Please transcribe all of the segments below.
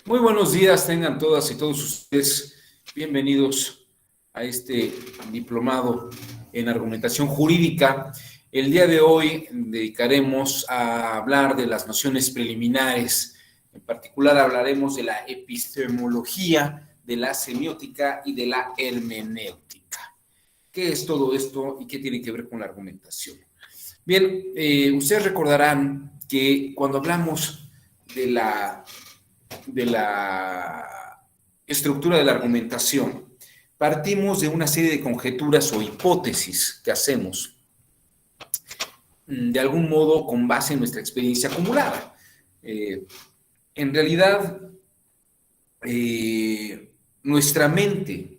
Muy buenos días, tengan todas y todos ustedes bienvenidos a este diplomado en argumentación jurídica. El día de hoy dedicaremos a hablar de las nociones preliminares. En particular hablaremos de la epistemología, de la semiótica y de la hermenéutica. ¿Qué es todo esto y qué tiene que ver con la argumentación? Bien, ustedes recordarán que cuando hablamos de la estructura de la argumentación, partimos de una serie de conjeturas o hipótesis que hacemos, de algún modo con base en nuestra experiencia acumulada. En realidad, nuestra mente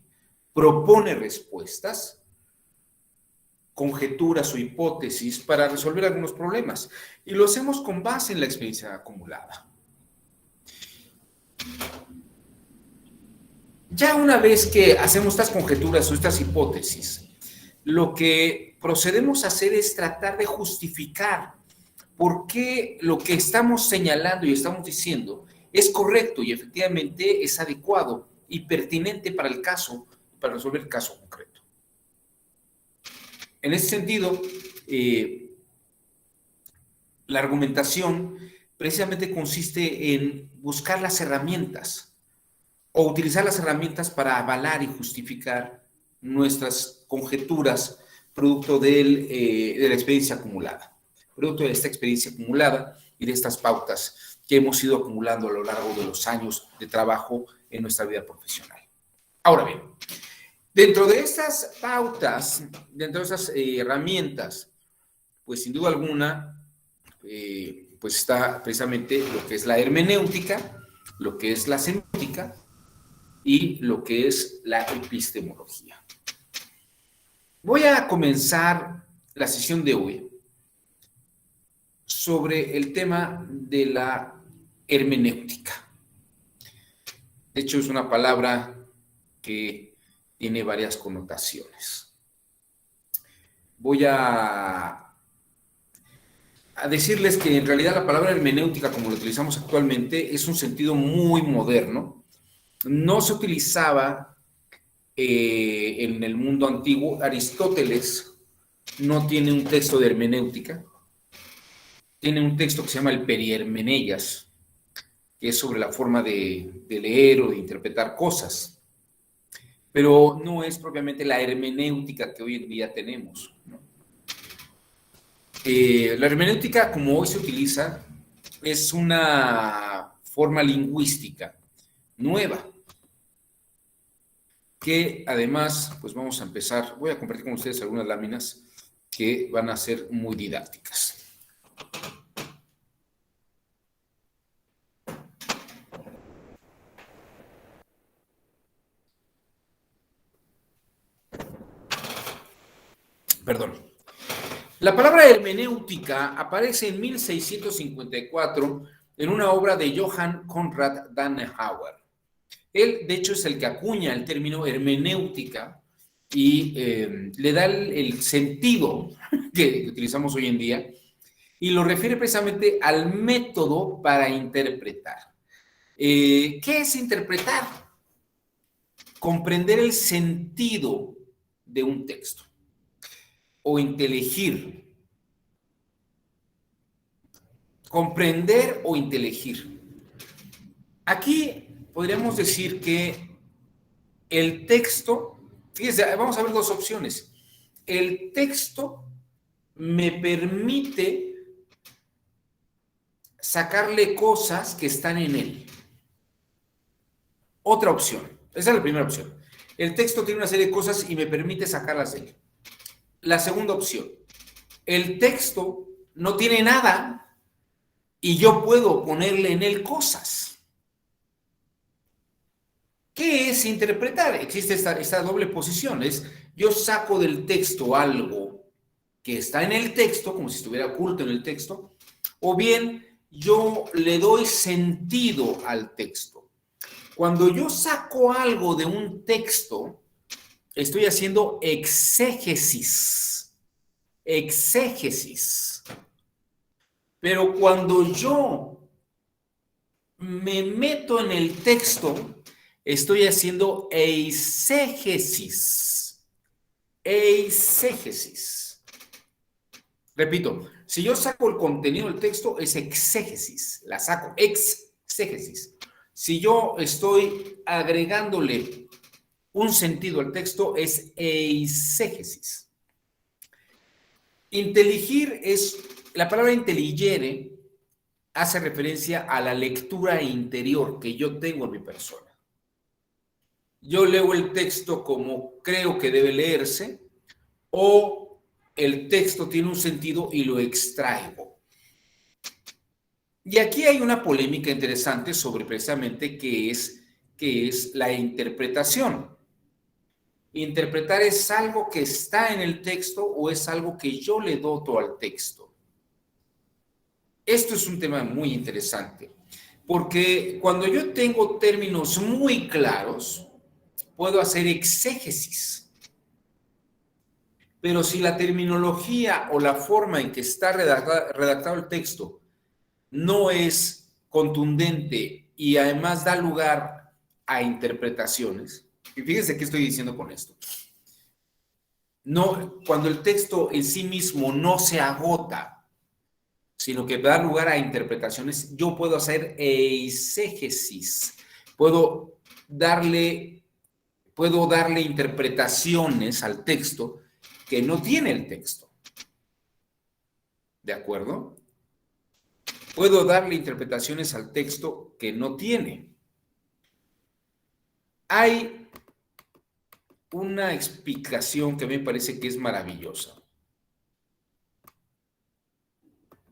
propone respuestas, conjeturas o hipótesis para resolver algunos problemas, y lo hacemos con base en la experiencia acumulada. Ya una vez que hacemos estas conjeturas o estas hipótesis, lo que procedemos a hacer es tratar de justificar por qué lo que estamos señalando y estamos diciendo es correcto y efectivamente es adecuado y pertinente para el caso, para resolver el caso concreto. En ese sentido, la argumentación precisamente consiste en buscar las herramientas o utilizar las herramientas para avalar y justificar nuestras conjeturas producto de la experiencia acumulada, producto de esta experiencia acumulada y de estas pautas que hemos ido acumulando a lo largo de los años de trabajo en nuestra vida profesional. Ahora bien, dentro de estas pautas, dentro de esas herramientas, pues sin duda alguna, pues está precisamente lo que es la hermenéutica, lo que es la semiótica y lo que es la epistemología. Voy a comenzar la sesión de hoy sobre el tema de la hermenéutica. De hecho, es una palabra que tiene varias connotaciones. Voy a decirles que en realidad la palabra hermenéutica, como la utilizamos actualmente, es un sentido muy moderno. No se utilizaba en el mundo antiguo. Aristóteles no tiene un texto de hermenéutica, tiene un texto que se llama el Perihermeneias, que es sobre la forma de leer o de interpretar cosas, pero no es propiamente la hermenéutica que hoy en día tenemos, ¿no? La hermenéutica, como hoy se utiliza, es una forma lingüística nueva, que además, pues vamos a empezar, voy a compartir con ustedes algunas láminas que van a ser muy didácticas. Perdón. La palabra hermenéutica aparece en 1654 en una obra de Johann Conrad Dannenhauer. Él, de hecho, es el que acuña el término hermenéutica y le da el sentido que utilizamos hoy en día y lo refiere precisamente al método para interpretar. ¿Qué es interpretar? Comprender el sentido de un texto o inteligir. Comprender o inteligir. Aquí podríamos decir que el texto, fíjense, vamos a ver dos opciones. El texto me permite sacarle cosas que están en él. Otra opción, esa es la primera opción. El texto tiene una serie de cosas y me permite sacarlas de él. La segunda opción, el texto no tiene nada y yo puedo ponerle en él cosas. ¿Qué es interpretar? Existe esta doble posición. Yo saco del texto algo que está en el texto, como si estuviera oculto en el texto, o bien yo le doy sentido al texto. Cuando yo saco algo de un texto, estoy haciendo exégesis. Exégesis. Pero cuando yo me meto en el texto, estoy haciendo eisegesis. Eisegesis. Repito, si yo saco el contenido del texto, es exégesis. La saco, exégesis. Si yo estoy agregándole un sentido al texto, es eisegesis. Inteligir es, la palabra intelligere hace referencia a la lectura interior que yo tengo en mi persona. Yo leo el texto como creo que debe leerse o el texto tiene un sentido y lo extraigo. Y aquí hay una polémica interesante sobre precisamente qué es la interpretación. ¿Interpretar es algo que está en el texto o es algo que yo le doto al texto? Esto es un tema muy interesante, porque cuando yo tengo términos muy claros, puedo hacer exégesis. Pero si la terminología o la forma en que está redactado el texto no es contundente y además da lugar a interpretaciones, y fíjense qué estoy diciendo con esto. No, cuando el texto en sí mismo no se agota, sino que da lugar a interpretaciones, yo puedo hacer eisegesis, puedo darle interpretaciones al texto que no tiene el texto. ¿De acuerdo? Puedo darle interpretaciones al texto que no tiene. Hay una explicación que me parece que es maravillosa,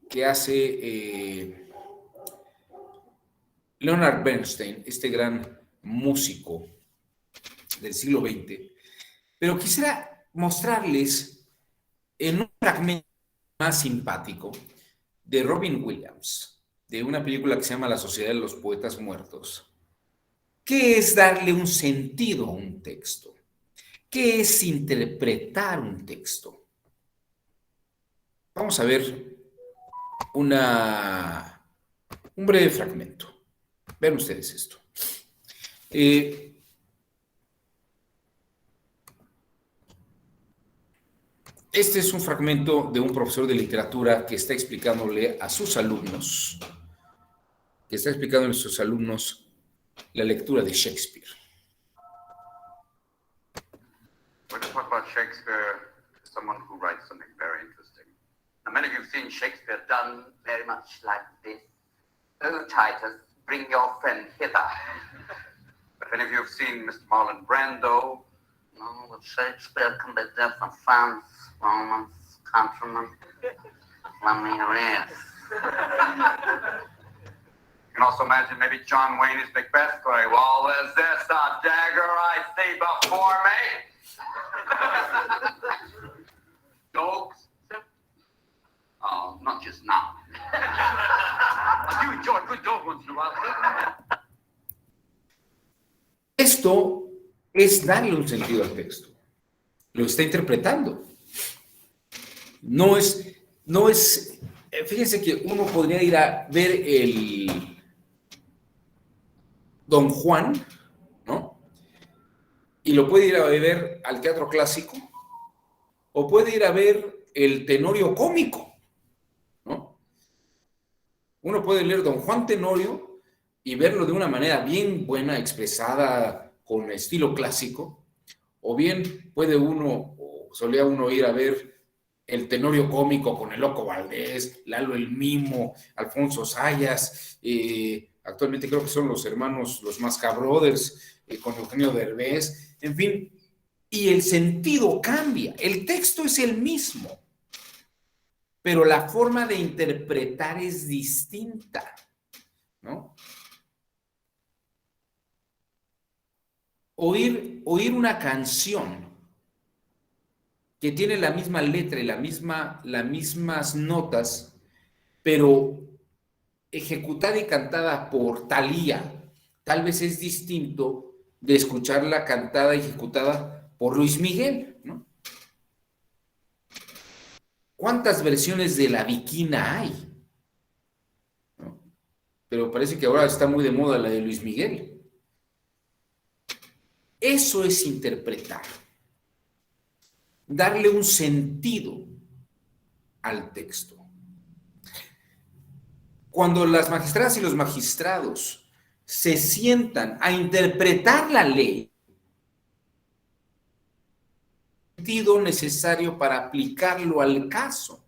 que hace Leonard Bernstein, este gran músico del siglo XX, pero quisiera mostrarles en un fragmento más simpático de Robin Williams, de una película que se llama La Sociedad de los Poetas Muertos. ¿Qué es darle un sentido a un texto? ¿Qué es interpretar un texto? Vamos a ver un breve fragmento. Vean ustedes esto. Este es un fragmento de un profesor de literatura que está explicándole a sus alumnos, la lectura de Shakespeare. When you talk about Shakespeare, someone who writes something very interesting. Now, many of you have seen Shakespeare done very much like this. Oh, Titus, bring your friend hither. If any of you have seen Mr. Marlon Brando, no, with Shakespeare can be different. France, Romans, countrymen. Let me read. You can also imagine maybe John Wayne is Macbeth going, well, is this a dagger I see before me? Dogs? Oh, not just now. I do enjoy a good dog once in a while. Esto es darle un sentido al texto. Lo está interpretando. No es, fíjense que uno podría ir a ver el Don Juan, ¿no? Y lo puede ir a ver al teatro clásico, o puede ir a ver el Tenorio cómico, ¿no? Uno puede leer Don Juan Tenorio y verlo de una manera bien buena, expresada con estilo clásico, o bien puede uno, o solía uno ir a ver el Tenorio cómico con el Loco Valdés, Lalo el Mimo, Alfonso Sayas, actualmente creo que son los hermanos, los Masca Brothers, con Eugenio Derbez, en fin, y el sentido cambia, el texto es el mismo, pero la forma de interpretar es distinta, ¿no? Oír una canción que tiene la misma letra y las mismas notas, pero ejecutada y cantada por Thalía, tal vez es distinto de escucharla cantada y ejecutada por Luis Miguel, ¿no? ¿Cuántas versiones de La Bikina hay? ¿No? pero parece que ahora está muy de moda la de Luis Miguel. Eso es interpretar, darle un sentido al texto. Cuando las magistradas y los magistrados se sientan a interpretar la ley, el sentido necesario para aplicarlo al caso.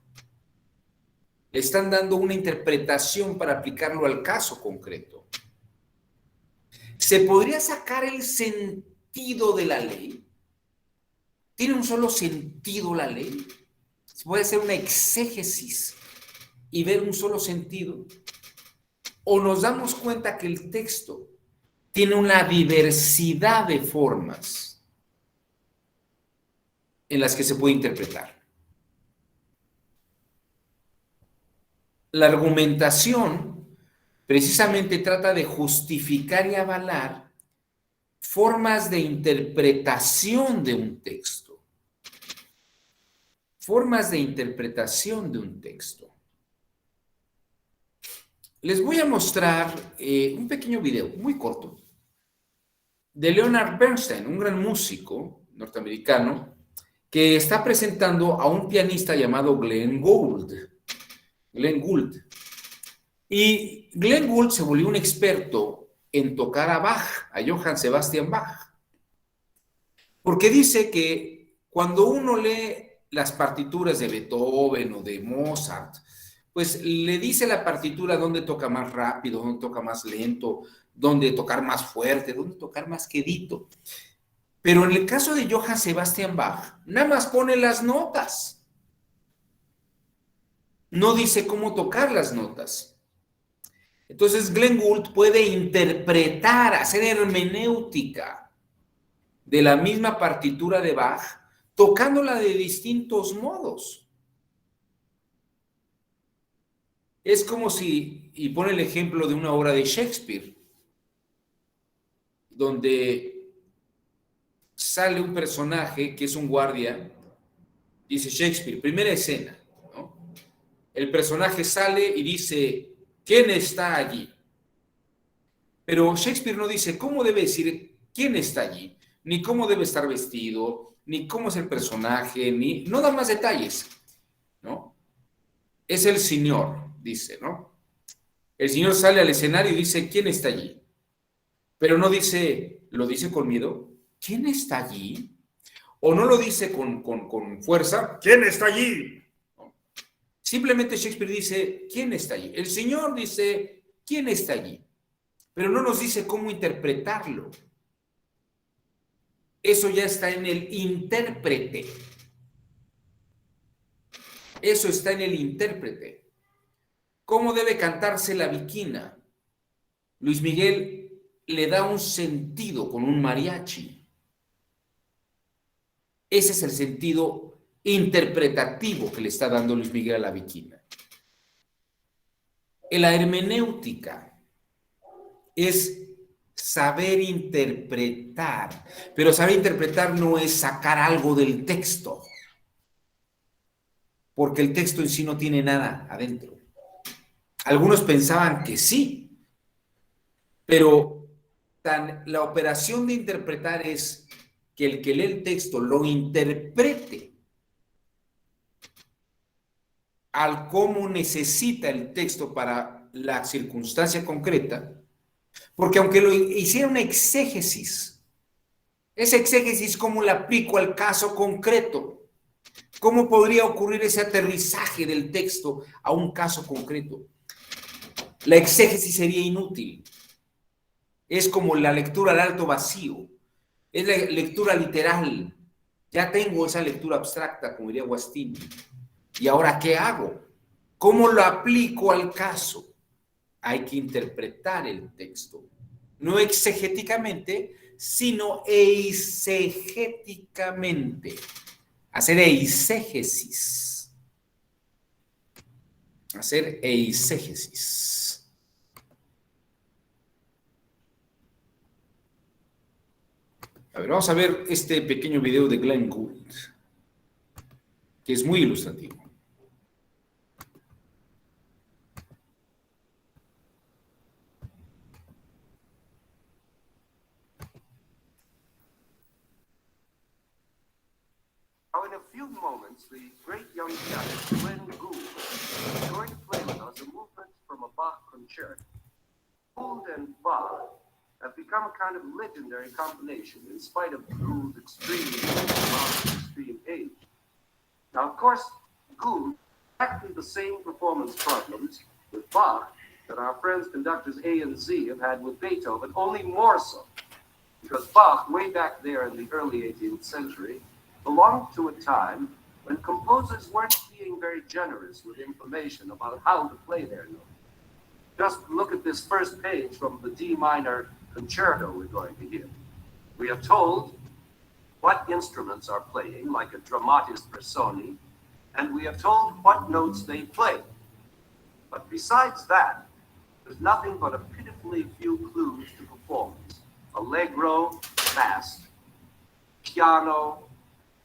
Le están dando una interpretación para aplicarlo al caso concreto. ¿Se podría sacar el sentido de la ley? ¿Tiene un solo sentido la ley? ¿Se puede hacer una exégesis y ver un solo sentido? ¿O nos damos cuenta que el texto tiene una diversidad de formas en las que se puede interpretar? La argumentación precisamente trata de justificar y avalar formas de interpretación de un texto. Formas de interpretación de un texto. Les voy a mostrar un pequeño video, muy corto, de Leonard Bernstein, un gran músico norteamericano, que está presentando a un pianista llamado Glenn Gould. Glenn Gould. Y Glenn Gould se volvió un experto en tocar a Bach, a Johann Sebastian Bach. Porque dice que cuando uno lee las partituras de Beethoven o de Mozart, pues le dice la partitura dónde toca más rápido, dónde toca más lento, dónde tocar más fuerte, dónde tocar más quedito. Pero en el caso de Johann Sebastian Bach, nada más pone las notas. No dice cómo tocar las notas. Entonces Glenn Gould puede interpretar, hacer hermenéutica de la misma partitura de Bach, tocándola de distintos modos. Es como si, y pone el ejemplo de una obra de Shakespeare, donde sale un personaje que es un guardia, dice Shakespeare, primera escena, ¿no? El personaje sale y dice, ¿quién está allí? Pero Shakespeare no dice cómo debe decir quién está allí, ni cómo debe estar vestido, ni cómo es el personaje, ni no da más detalles, ¿no? Es el señor, dice, ¿no? El señor sale al escenario y dice, ¿quién está allí? Pero no dice, lo dice con miedo, ¿quién está allí? O no lo dice con fuerza, ¿quién está allí? ¿No? Simplemente Shakespeare dice, ¿quién está allí? El señor dice, ¿quién está allí? Pero no nos dice cómo interpretarlo. Eso ya está en el intérprete. Eso está en el intérprete. ¿Cómo debe cantarse la viquina? Luis Miguel le da un sentido con un mariachi. Ese es el sentido interpretativo que le está dando Luis Miguel a la viquina. La hermenéutica es saber interpretar, pero saber interpretar no es sacar algo del texto, porque el texto en sí no tiene nada adentro. Algunos pensaban que sí, pero la operación de interpretar es que el que lee el texto lo interprete al cómo necesita el texto para la circunstancia concreta, porque aunque lo hiciera una exégesis, esa exégesis cómo la aplico al caso concreto, cómo podría ocurrir ese aterrizaje del texto a un caso concreto. La exégesis sería inútil. Es como la lectura al alto vacío, es la lectura literal. Ya tengo esa lectura abstracta, como diría Guastini. ¿Y ahora qué hago? ¿Cómo lo aplico al caso? Hay que interpretar el texto, no exegéticamente, sino eisegéticamente. Hacer eisegesis. Hacer eisegesis. A ver, vamos a ver este pequeño video de Glenn Gould, que es muy ilustrativo. a few moments, the great young pianist Glenn Gould is going to play with us a movement from a Bach concerto. Gould and Bach have become a kind of legendary combination in spite of Gould's extreme and Bach's extreme age. Now, of course, Gould had exactly the same performance problems with Bach that our friends conductors A and Z have had with Beethoven, only more so. Because Bach, way back there in the early 18th century, belonged to a time when composers weren't being very generous with information about how to play their notes. Just look at this first page from the D minor concerto we're going to hear. We are told what instruments are playing, like a dramatis personae, and we are told what notes they play. But besides that, there's nothing but a pitifully few clues to performance. Allegro, fast, piano,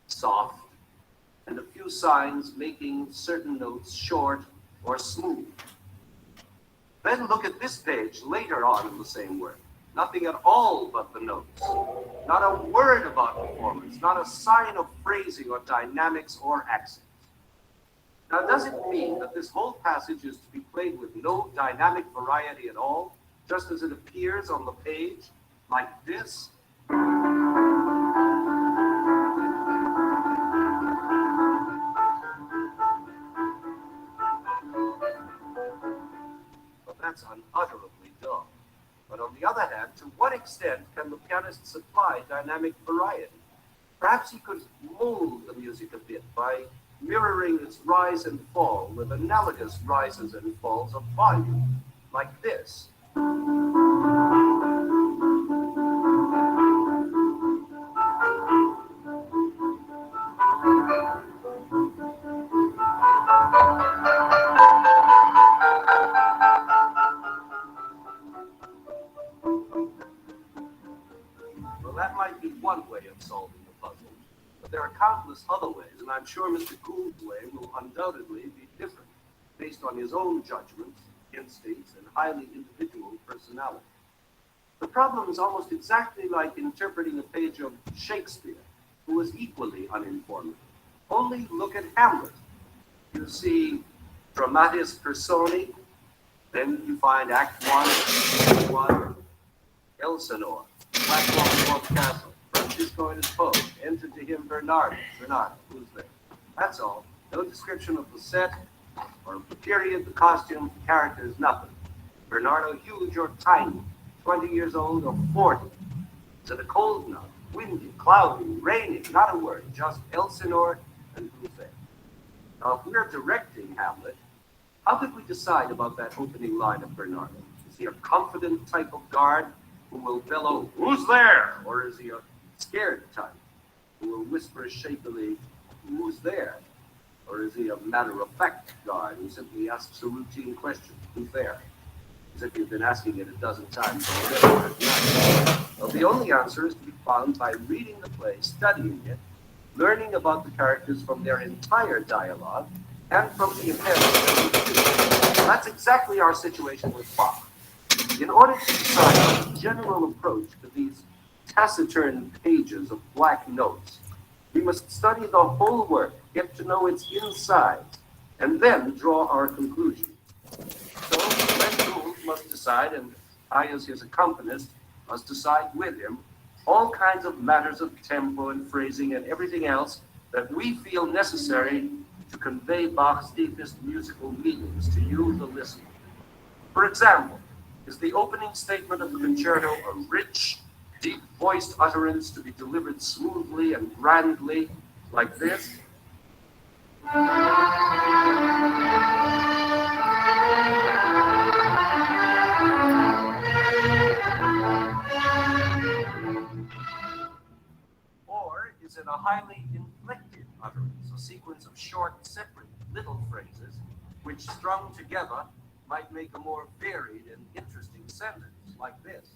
soft, and a few signs making certain notes short or smooth. Then look at this page later on in the same work. Nothing at all but the notes. Not a word about performance, not a sign of phrasing or dynamics or accents. Now, does it mean that this whole passage is to be played with no dynamic variety at all, just as it appears on the page, like this? Well, that's unutterably dull. But on the other hand, to what extent can the pianist supply dynamic variety? Perhaps he could mold the music a bit by mirroring its rise and fall with analogous rises and falls of volume, like this. Well, that might be one way of solving the puzzle. But there are countless other ways, and I'm sure Mr. Gould's way will undoubtedly be different, based on his own judgments, instincts, and highly individual personality. The problem is almost exactly like interpreting a page of Shakespeare, who was equally uninformed. Only look at Hamlet. You see dramatis personae, then you find Act 1, Elsinore, Blackwall Castle, Francisco and his foe, enter to him Bernardo, who's there? That's all. No description of the set, or of the period, the costume, the characters, nothing. Bernardo huge or tiny, 20 years old or 40. Is it a cold night, windy, cloudy, raining? Not a word, just Elsinore and who's there. Now, if we're directing Hamlet, how could we decide about that opening line of Bernardo? Is he a confident type of guard who will bellow, "Who's there?" Or is he a scared type who will whisper shakily, "Who's there?" Or is he a matter-of-fact guard who simply asks a routine question, "Who's there?" As if you've been asking it a dozen times already. Well, the only answer is to be found by reading the play, studying it, learning about the characters from their entire dialogue, and from the events. That's exactly our situation with Bach. In order to decide on a general approach to these taciturn pages of black notes, we must study the whole work, get to know its insides, and then draw our conclusion. So Glenn Gould must decide, and I, as his accompanist, must decide with him all kinds of matters of tempo and phrasing and everything else that we feel necessary to convey Bach's deepest musical meanings to you, the listener. For example, is the opening statement of the concerto a rich, deep-voiced utterance to be delivered smoothly and grandly, like this? Or is it a highly inflected utterance, a sequence of short, separate little phrases, which strung together might make a more varied and interesting sentence, like this?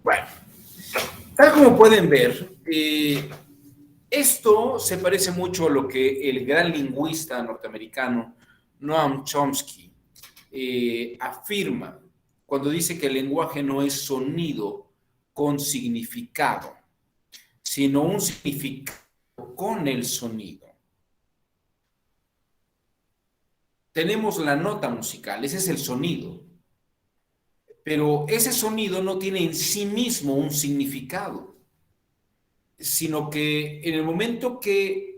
Bueno, tal como pueden ver, esto se parece mucho a lo que el gran lingüista norteamericano Noam Chomsky afirma cuando dice que el lenguaje no es sonido con significado, sino un significado con el sonido. Tenemos la nota musical, ese es el sonido, pero ese sonido no tiene en sí mismo un significado, sino que en el momento que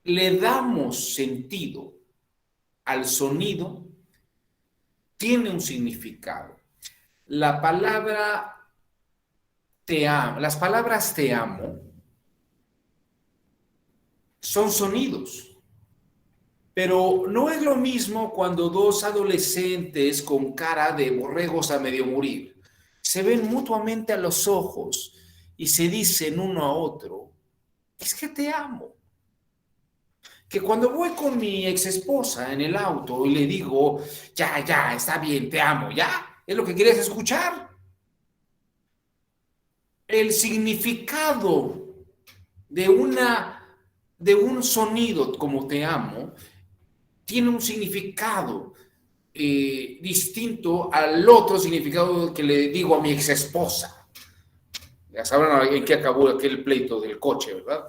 le damos sentido al sonido, tiene un significado. La palabra te amo, las palabras te amo son sonidos, pero no es lo mismo cuando dos adolescentes con cara de borregos a medio morir se ven mutuamente a los ojos y se dicen uno a otro, es que te amo. Que cuando voy con mi ex esposa en el auto y le digo, ya, ya, está bien, te amo, ya, es lo que querías escuchar. El significado de de un sonido como te amo tiene un significado distinto al otro significado que le digo a mi ex esposa. Ya sabrán en qué acabó aquel pleito del coche, ¿verdad?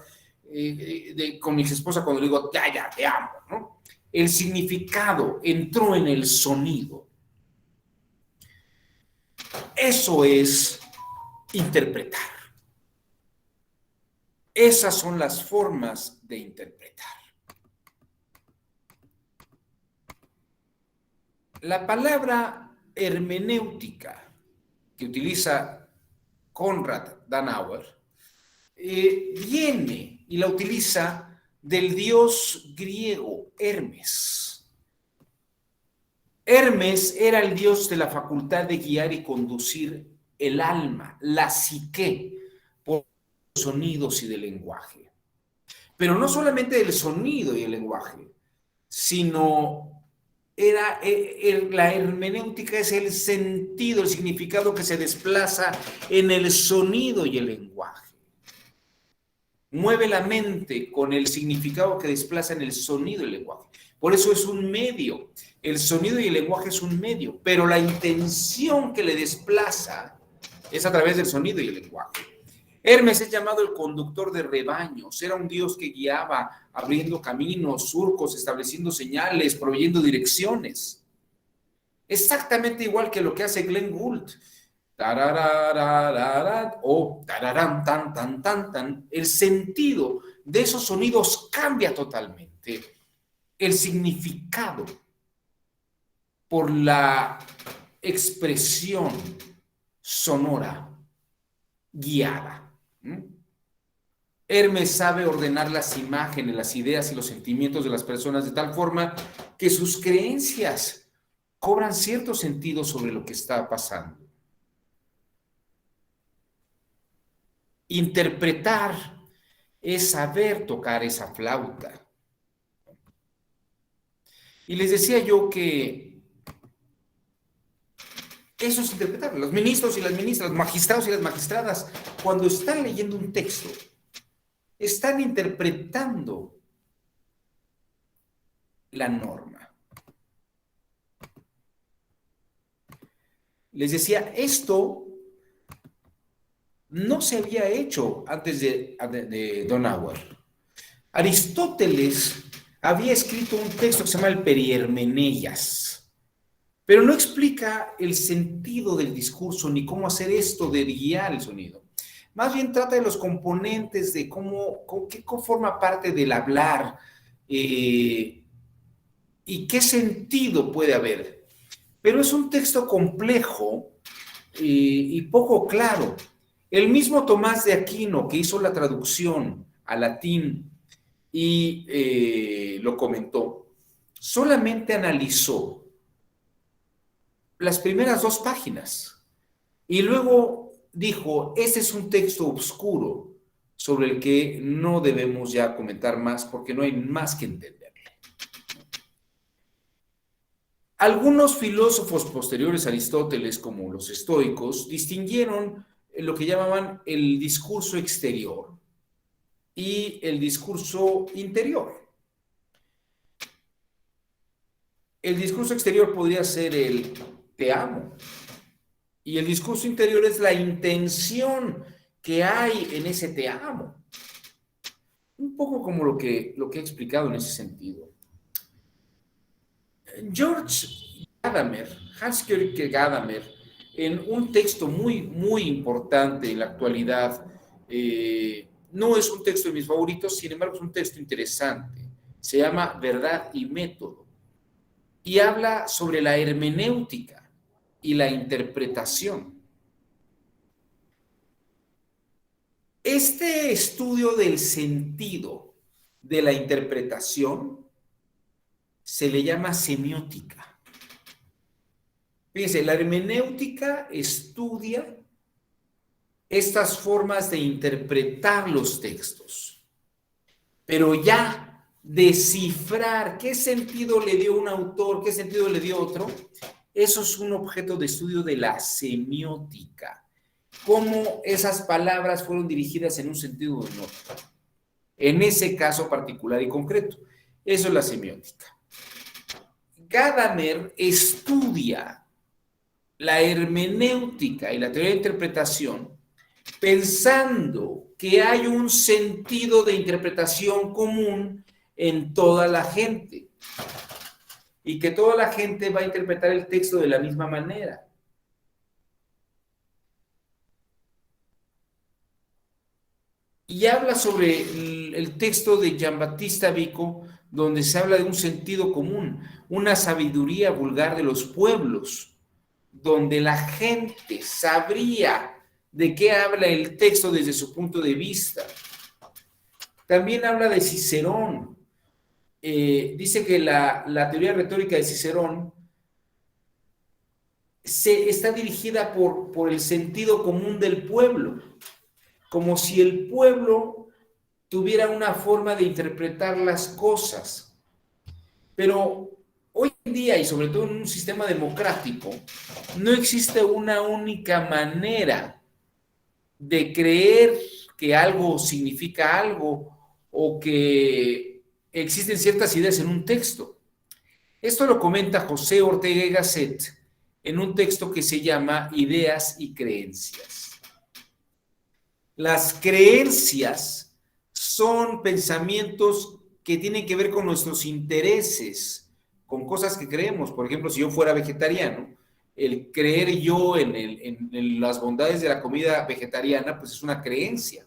Con mi ex esposa cuando le digo, ya, ya, te amo, ¿no? El significado entró en el sonido. Eso es interpretar. Esas son las formas de interpretar. La palabra hermenéutica que utiliza Konrad Adenauer viene y la utiliza del dios griego Hermes. Hermes era el dios de la facultad de guiar y conducir el alma, la psique, por sonidos y del lenguaje. Pero no solamente del sonido y el lenguaje, sino la hermenéutica es el sentido, el significado que se desplaza en el sonido y el lenguaje. Mueve la mente con el significado que desplaza en el sonido y el lenguaje. Por eso es un medio. El sonido y el lenguaje es un medio, pero la intención que le desplaza es a través del sonido y el lenguaje. Hermes es llamado el conductor de rebaños. Era un dios que guiaba, abriendo caminos, surcos, estableciendo señales, proveyendo direcciones. Exactamente igual que lo que hace Glenn Gould. O tararán, tan, tan, tan, tan. El sentido de esos sonidos cambia totalmente. El significado por la expresión sonora guiada. Hermes sabe ordenar las imágenes, las ideas y los sentimientos de las personas de tal forma que sus creencias cobran cierto sentido sobre lo que está pasando. Interpretar es saber tocar esa flauta. Y les decía yo que eso es interpretar. Los ministros y las ministras, los magistrados y las magistradas, cuando están leyendo un texto, están interpretando la norma. Les decía, esto no se había hecho antes de Adenauer. Aristóteles había escrito un texto que se llama el Perihermeneias, pero no explica el sentido del discurso ni cómo hacer esto de guiar el sonido. Más bien trata de los componentes, de qué forma parte del hablar y qué sentido puede haber. Pero es un texto complejo y poco claro. El mismo Tomás de Aquino, que hizo la traducción al latín y lo comentó, solamente analizó las primeras 2 páginas y luego dijo, este es un texto oscuro sobre el que no debemos ya comentar más porque no hay más que entenderle. Algunos filósofos posteriores a Aristóteles, como los estoicos, distinguieron lo que llamaban el discurso exterior y el discurso interior. El discurso exterior podría ser el te amo, y el discurso interior es la intención que hay en ese te amo. Un poco como lo que he explicado en ese sentido. George Gadamer, Hans-Georg Gadamer, en un texto muy importante en la actualidad, no es un texto de mis favoritos, sin embargo es un texto interesante, se llama Verdad y Método, y habla sobre la hermenéutica y la interpretación. Este estudio del sentido de la interpretación se le llama semiótica. Fíjense, la hermenéutica estudia estas formas de interpretar los textos, pero ya descifrar qué sentido le dio un autor, qué sentido le dio otro, eso es un objeto de estudio de la semiótica. Cómo esas palabras fueron dirigidas en un sentido o en otro. En ese caso particular y concreto. Eso es la semiótica. Gadamer estudia la hermenéutica y la teoría de interpretación pensando que hay un sentido de interpretación común en toda la gente y que toda la gente va a interpretar el texto de la misma manera. Y habla sobre el texto de Giambattista Vico, donde se habla de un sentido común, una sabiduría vulgar de los pueblos, donde la gente sabría de qué habla el texto desde su punto de vista. También habla de Cicerón. Dice que la teoría retórica de Cicerón está dirigida por el sentido común del pueblo, como si el pueblo tuviera una forma de interpretar las cosas. Pero hoy en día, y sobre todo en un sistema democrático, no existe una única manera de creer que algo significa algo o que existen ciertas ideas en un texto. Esto lo comenta José Ortega y Gasset en un texto que se llama Ideas y Creencias. Las creencias son pensamientos que tienen que ver con nuestros intereses, con cosas que creemos. Por ejemplo, si yo fuera vegetariano, el creer yo en las bondades de la comida vegetariana, pues es una creencia.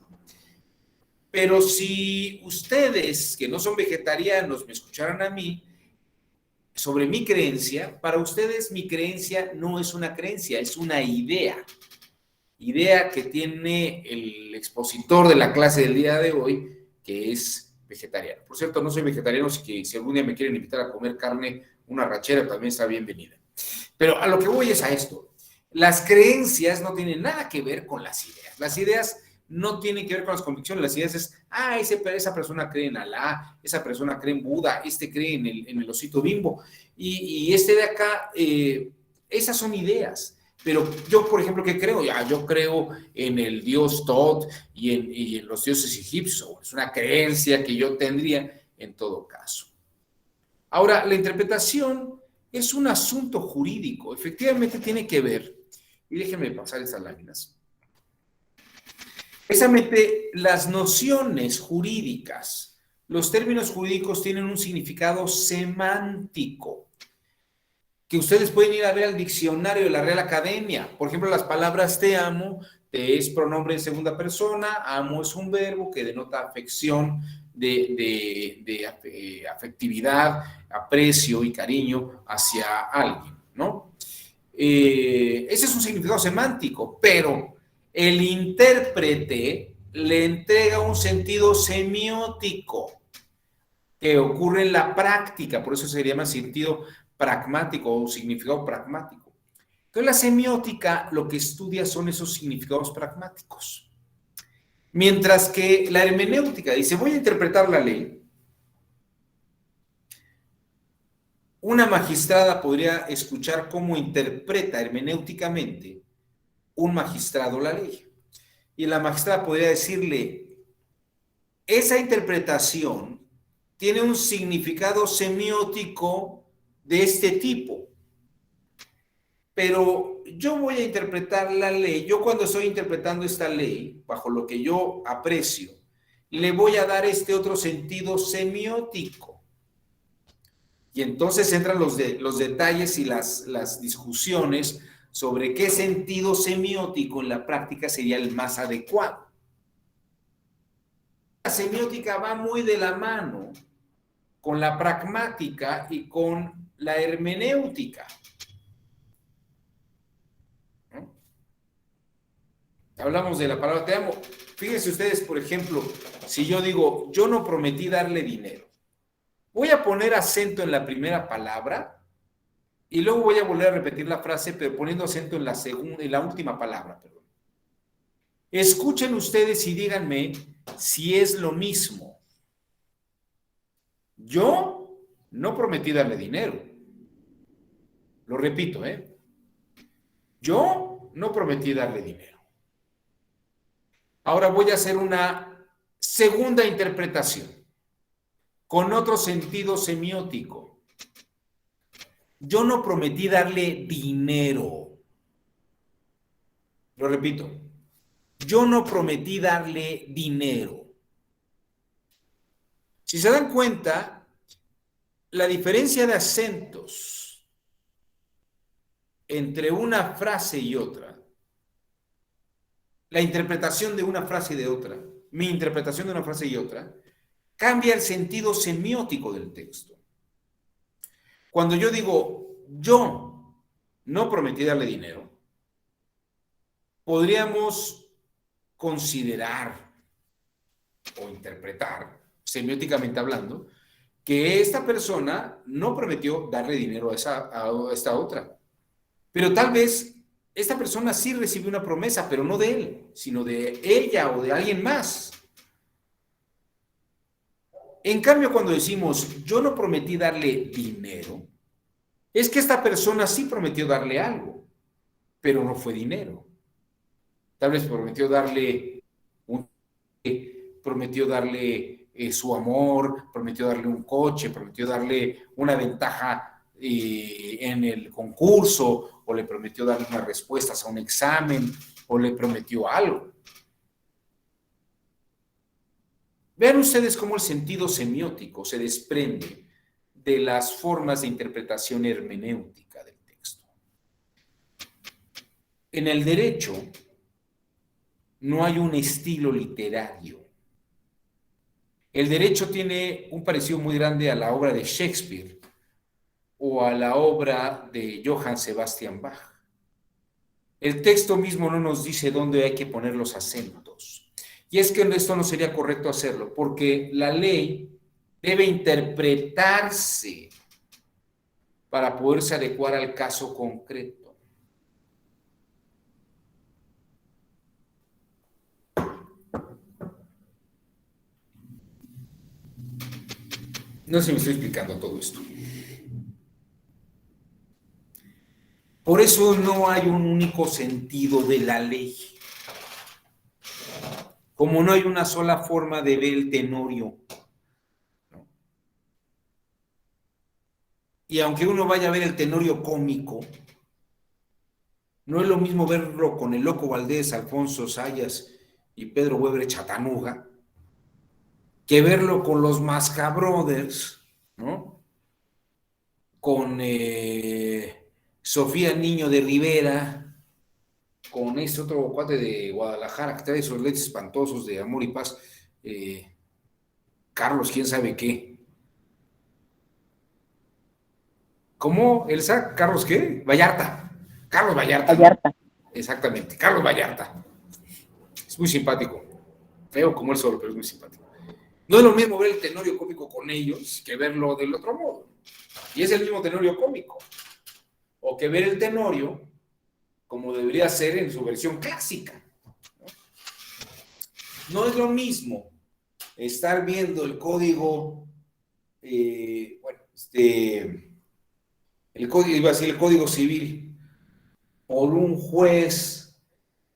Pero si ustedes, que no son vegetarianos, me escucharan a mí, sobre mi creencia, para ustedes mi creencia no es una creencia, es una idea que tiene el expositor de la clase del día de hoy, que es vegetariano. Por cierto, no soy vegetariano, así que si algún día me quieren invitar a comer carne, una rachera también está bienvenida. Pero a lo que voy es a esto. Las creencias no tienen nada que ver con las ideas. Las ideas no tienen que ver con las convicciones. Las ideas es, esa persona cree en Alá, esa persona cree en Buda, cree en el osito Bimbo, y este de acá, esas son ideas. Pero yo, por ejemplo, ¿qué creo? Yo creo en el dios Thoth y en los dioses egipcios. Es una creencia que yo tendría en todo caso. Ahora, la interpretación es un asunto jurídico. Efectivamente tiene que ver, y déjenme pasar esas láminas. Precisamente las nociones jurídicas, los términos jurídicos tienen un significado semántico, que ustedes pueden ir a ver al diccionario de la Real Academia. Por ejemplo, las palabras te amo, te es pronombre en segunda persona, amo es un verbo que denota afección, de afectividad, aprecio y cariño hacia alguien, ¿no? Ese es un significado semántico, pero el intérprete le entrega un sentido semiótico que ocurre en la práctica, por eso se llama sentido pragmático o significado pragmático. Entonces la semiótica lo que estudia son esos significados pragmáticos. Mientras que la hermenéutica dice, voy a interpretar la ley una magistrada podría escuchar cómo interpreta hermenéuticamente un magistrado la ley. Y la magistrada podría decirle, esa interpretación tiene un significado semiótico de este tipo, pero yo voy a interpretar la ley, yo cuando estoy interpretando esta ley, bajo lo que yo aprecio, le voy a dar este otro sentido semiótico. Y entonces entran los detalles y las discusiones sobre qué sentido semiótico en la práctica sería el más adecuado. La semiótica va muy de la mano con la pragmática y con la hermenéutica. ¿No? Hablamos de la palabra te amo. Fíjense ustedes, por ejemplo, si yo digo, yo no prometí darle dinero, voy a poner acento en la primera palabra y luego voy a volver a repetir la frase, pero poniendo acento en la última palabra. Perdón. Escuchen ustedes y díganme si es lo mismo. Yo no prometí darle dinero. Lo repito, ¿eh? Yo no prometí darle dinero. Ahora voy a hacer una segunda interpretación con otro sentido semiótico. Yo no prometí darle dinero. Lo repito. Yo no prometí darle dinero. Si se dan cuenta, la diferencia de acentos entre una frase y otra, la interpretación de una frase y de otra, mi interpretación de una frase y otra, cambia el sentido semiótico del texto. Cuando yo digo, yo no prometí darle dinero, podríamos considerar o interpretar, semióticamente hablando, que esta persona no prometió darle dinero a esta otra. Pero tal vez esta persona sí recibió una promesa, pero no de él, sino de ella o de alguien más. En cambio, cuando decimos, yo no prometí darle dinero, es que esta persona sí prometió darle algo, pero no fue dinero. Tal vez prometió darle su amor, prometió darle un coche, prometió darle una ventaja en el concurso, o le prometió darle unas respuestas a un examen, o le prometió algo. Vean ustedes cómo el sentido semiótico se desprende de las formas de interpretación hermenéutica del texto. En el derecho no hay un estilo literario. El derecho tiene un parecido muy grande a la obra de Shakespeare o a la obra de Johann Sebastian Bach. El texto mismo no nos dice dónde hay que poner los acentos. Y es que esto no sería correcto hacerlo, porque la ley debe interpretarse para poderse adecuar al caso concreto. No sé si me estoy explicando todo esto. Por eso no hay un único sentido de la ley. Como no hay una sola forma de ver el tenorio. ¿No? Y aunque uno vaya a ver el tenorio cómico, no es lo mismo verlo con el Loco Valdés, Alfonso Sayas y Pedro Weber Chatanuga, que verlo con los Mascabrothers, ¿no? Con Sofía Niño de Rivera, con este otro cuate de Guadalajara que trae esos lentes espantosos de Amor y Paz, Carlos, quién sabe qué. ¿Cómo, Elsa? ¿Carlos qué? Vallarta. Carlos Vallarta. Vallarta. ¿No? Exactamente, Carlos Vallarta. Es muy simpático. Feo como él solo, pero es muy simpático. No es lo mismo ver el tenorio cómico con ellos que verlo del otro modo. Y es el mismo tenorio cómico. O que ver el tenorio como debería ser en su versión clásica. No es lo mismo estar viendo el código, iba a decir el Código Civil, por un juez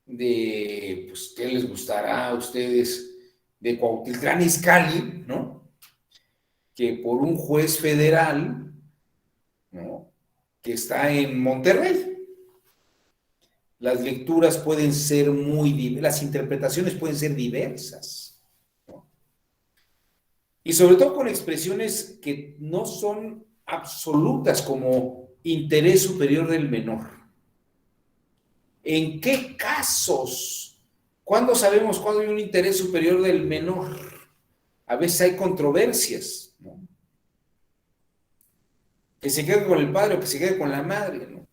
de, pues, ¿qué les gustará a ustedes? De Cuautitlán Izcalli, ¿no? Que por un juez federal, ¿no? Que está en Monterrey. Las lecturas pueden ser las interpretaciones pueden ser diversas, ¿no? Y sobre todo con expresiones que no son absolutas, como interés superior del menor. ¿En qué casos? ¿Cuándo sabemos cuándo hay un interés superior del menor? A veces hay controversias, ¿no? Que se quede con el padre o que se quede con la madre, ¿no?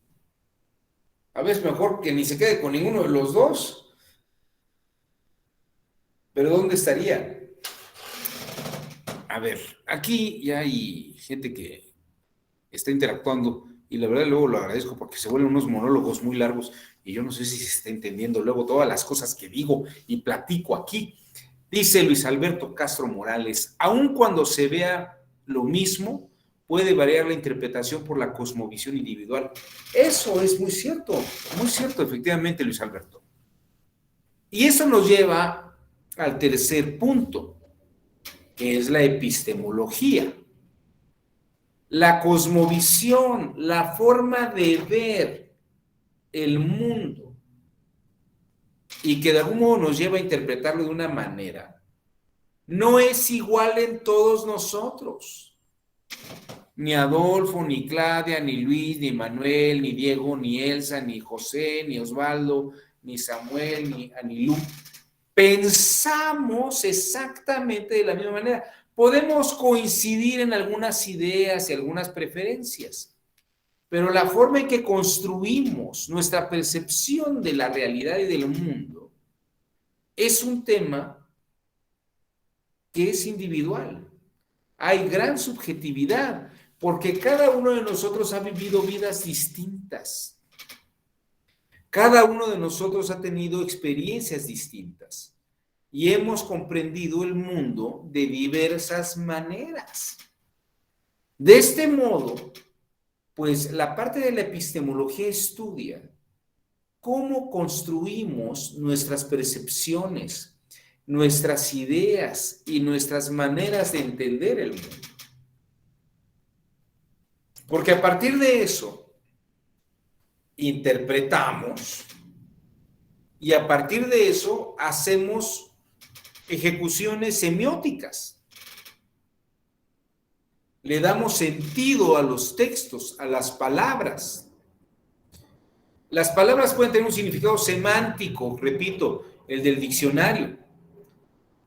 A veces mejor que ni se quede con ninguno de los dos. Pero ¿dónde estaría? A ver, aquí ya hay gente que está interactuando y la verdad luego lo agradezco porque se vuelven unos monólogos muy largos y yo no sé si se está entendiendo luego todas las cosas que digo y platico aquí. Dice Luis Alberto Castro Morales, aun cuando se vea lo mismo, puede variar la interpretación por la cosmovisión individual. Eso es muy cierto efectivamente, Luis Alberto. Y eso nos lleva al tercer punto, que es la epistemología. La cosmovisión, la forma de ver el mundo y que de algún modo nos lleva a interpretarlo de una manera, no es igual en todos nosotros. Ni Adolfo, ni Claudia, ni Luis, ni Manuel, ni Diego, ni Elsa, ni José, ni Osvaldo, ni Samuel, ni Anilú. Pensamos exactamente de la misma manera. Podemos coincidir en algunas ideas y algunas preferencias, pero la forma en que construimos nuestra percepción de la realidad y del mundo es un tema que es individual. Hay gran subjetividad, porque cada uno de nosotros ha vivido vidas distintas. Cada uno de nosotros ha tenido experiencias distintas y hemos comprendido el mundo de diversas maneras. De este modo, pues la parte de la epistemología estudia cómo construimos nuestras percepciones, nuestras ideas y nuestras maneras de entender el mundo. Porque a partir de eso, interpretamos y a partir de eso hacemos ejecuciones semióticas. Le damos sentido a los textos, a las palabras. Las palabras pueden tener un significado semántico, repito, el del diccionario,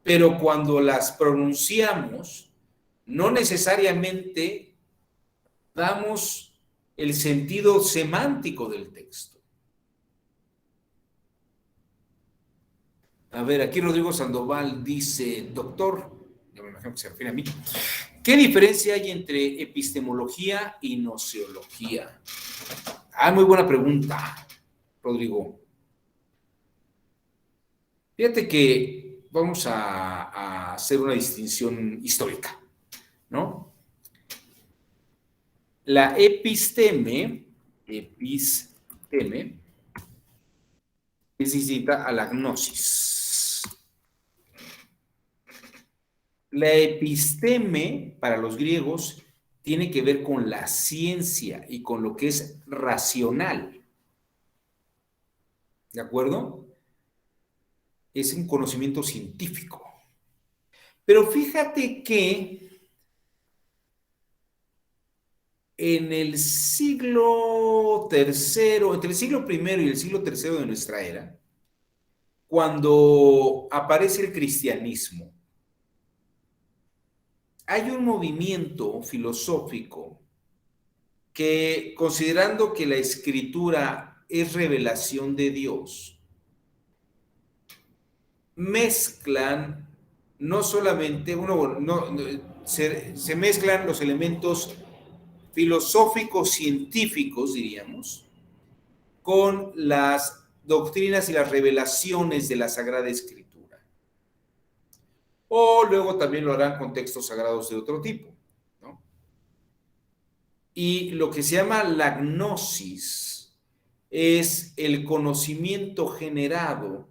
pero cuando las pronunciamos, no necesariamente damos el sentido semántico del texto. A ver, aquí Rodrigo Sandoval dice, doctor, yo me imagino que se refiere a mí, ¿qué diferencia hay entre epistemología y gnoseología? Ah, muy buena pregunta, Rodrigo. Fíjate que vamos a hacer una distinción histórica, ¿no? La episteme es distinta a la gnosis. La episteme, para los griegos, tiene que ver con la ciencia y con lo que es racional. ¿De acuerdo? Es un conocimiento científico. Pero fíjate que en el siglo III, entre el siglo I y el siglo III de nuestra era, cuando aparece el cristianismo, hay un movimiento filosófico que, considerando que la escritura es revelación de Dios, mezclan no solamente, se mezclan los elementos filosóficos, científicos, diríamos, con las doctrinas y las revelaciones de la Sagrada Escritura. O luego también lo harán con textos sagrados de otro tipo, ¿no? Y lo que se llama la gnosis es el conocimiento generado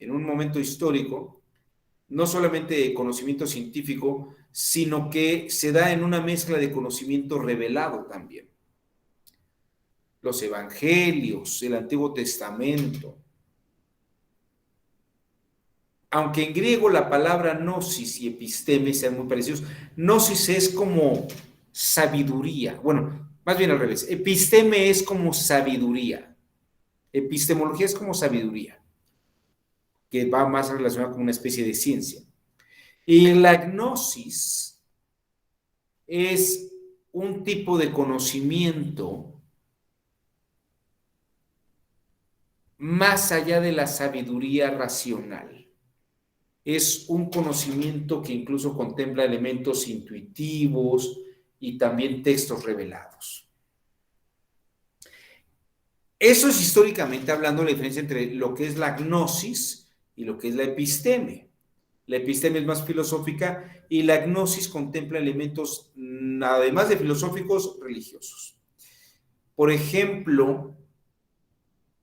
en un momento histórico, no solamente conocimiento científico, sino que se da en una mezcla de conocimiento revelado también. Los evangelios, el Antiguo Testamento. Aunque en griego la palabra gnosis y episteme sean muy parecidos, gnosis es como sabiduría. Bueno, más bien al revés. Episteme es como sabiduría. Epistemología es como sabiduría, que va más relacionada con una especie de ciencia. Y la gnosis es un tipo de conocimiento más allá de la sabiduría racional. Es un conocimiento que incluso contempla elementos intuitivos y también textos revelados. Eso es históricamente hablando la diferencia entre lo que es la gnosis y lo que es la episteme. La episteme es más filosófica y la gnosis contempla elementos, además de filosóficos, religiosos. Por ejemplo,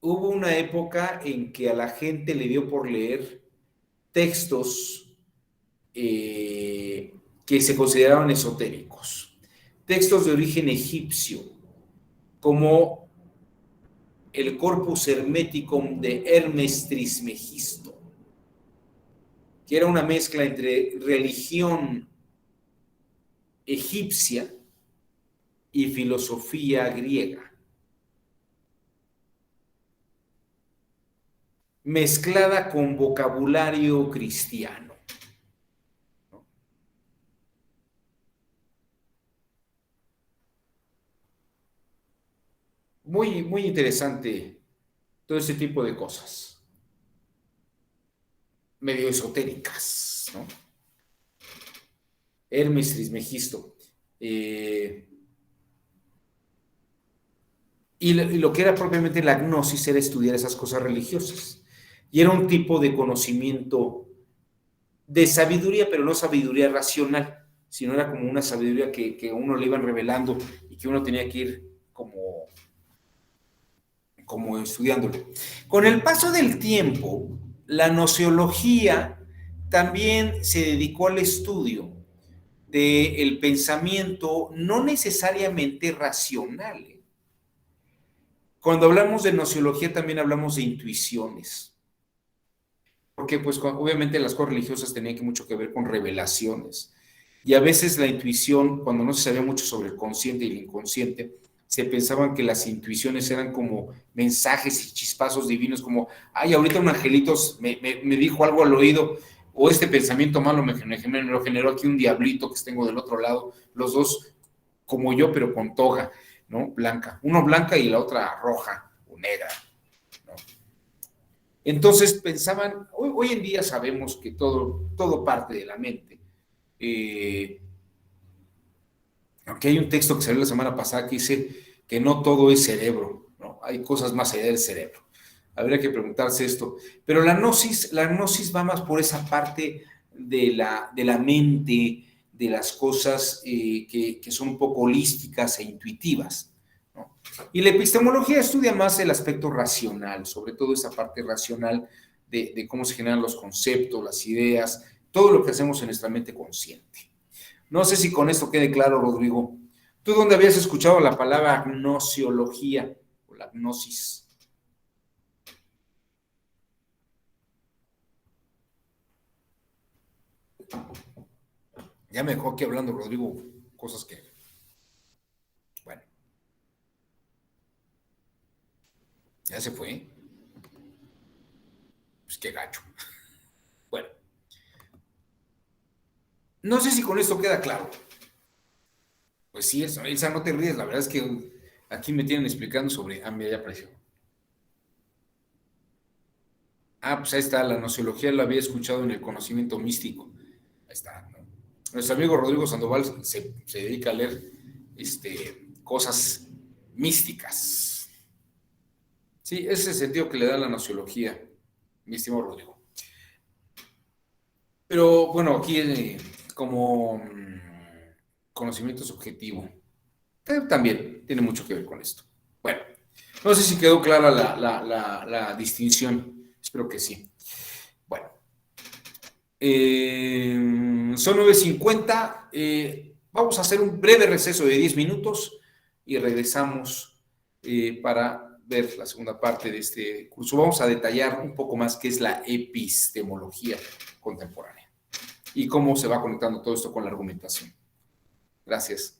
hubo una época en que a la gente le dio por leer textos que se consideraban esotéricos, textos de origen egipcio, como el Corpus Hermeticum de Hermes Trismegisto, que era una mezcla entre religión egipcia y filosofía griega, mezclada con vocabulario cristiano. Muy, muy interesante todo ese tipo de cosas, medio esotéricas, ¿no? Hermes Trismegisto. Y lo que era propiamente la gnosis era estudiar esas cosas religiosas. Y era un tipo de conocimiento de sabiduría, pero no sabiduría racional, sino era como una sabiduría que uno le iban revelando y que uno tenía que ir como estudiándolo. Con el paso del tiempo, la gnoseología también se dedicó al estudio del pensamiento no necesariamente racional. Cuando hablamos de gnoseología también hablamos de intuiciones, porque pues obviamente las cosas religiosas tenían mucho que ver con revelaciones, y a veces la intuición, cuando no se sabía mucho sobre el consciente y el inconsciente, se pensaban que las intuiciones eran como mensajes y chispazos divinos, como, ay, ahorita un angelito me dijo algo al oído, o este pensamiento malo me lo generó aquí un diablito que tengo del otro lado, los dos como yo, pero con toga, ¿no? Blanca. Uno blanca y la otra roja o negra, ¿no? Entonces pensaban, hoy en día sabemos que todo parte de la mente. Aunque hay un texto que salió la semana pasada que dice que no todo es cerebro, ¿no? Hay cosas más allá del cerebro. Habría que preguntarse esto. Pero la gnosis va más por esa parte de la mente, de las cosas que son un poco holísticas e intuitivas, ¿no? Y la epistemología estudia más el aspecto racional, sobre todo esa parte racional de cómo se generan los conceptos, las ideas, todo lo que hacemos en nuestra mente consciente. No sé si con esto quede claro, Rodrigo. ¿Tú dónde habías escuchado la palabra gnosiología o la gnosis? Ya me dejó aquí hablando, Rodrigo, cosas que, bueno, ya se fue. Pues qué gacho. Bueno, no sé si con esto queda claro. Pues sí, Elsa, no te ríes, la verdad es que aquí me tienen explicando sobre, mira, ya apareció. Pues ahí está, la gnoseología la había escuchado en el conocimiento místico. Ahí está, ¿no? Nuestro amigo Rodrigo Sandoval se dedica a leer cosas místicas. Sí, ese es el sentido que le da la gnoseología, mi estimado Rodrigo. Pero bueno, aquí como conocimiento subjetivo. También tiene mucho que ver con esto. Bueno, no sé si quedó clara la distinción. Espero que sí. Bueno, son 9:50. Vamos a hacer un breve receso de 10 minutos y regresamos para ver la segunda parte de este curso. Vamos a detallar un poco más qué es la epistemología contemporánea y cómo se va conectando todo esto con la argumentación. Gracias.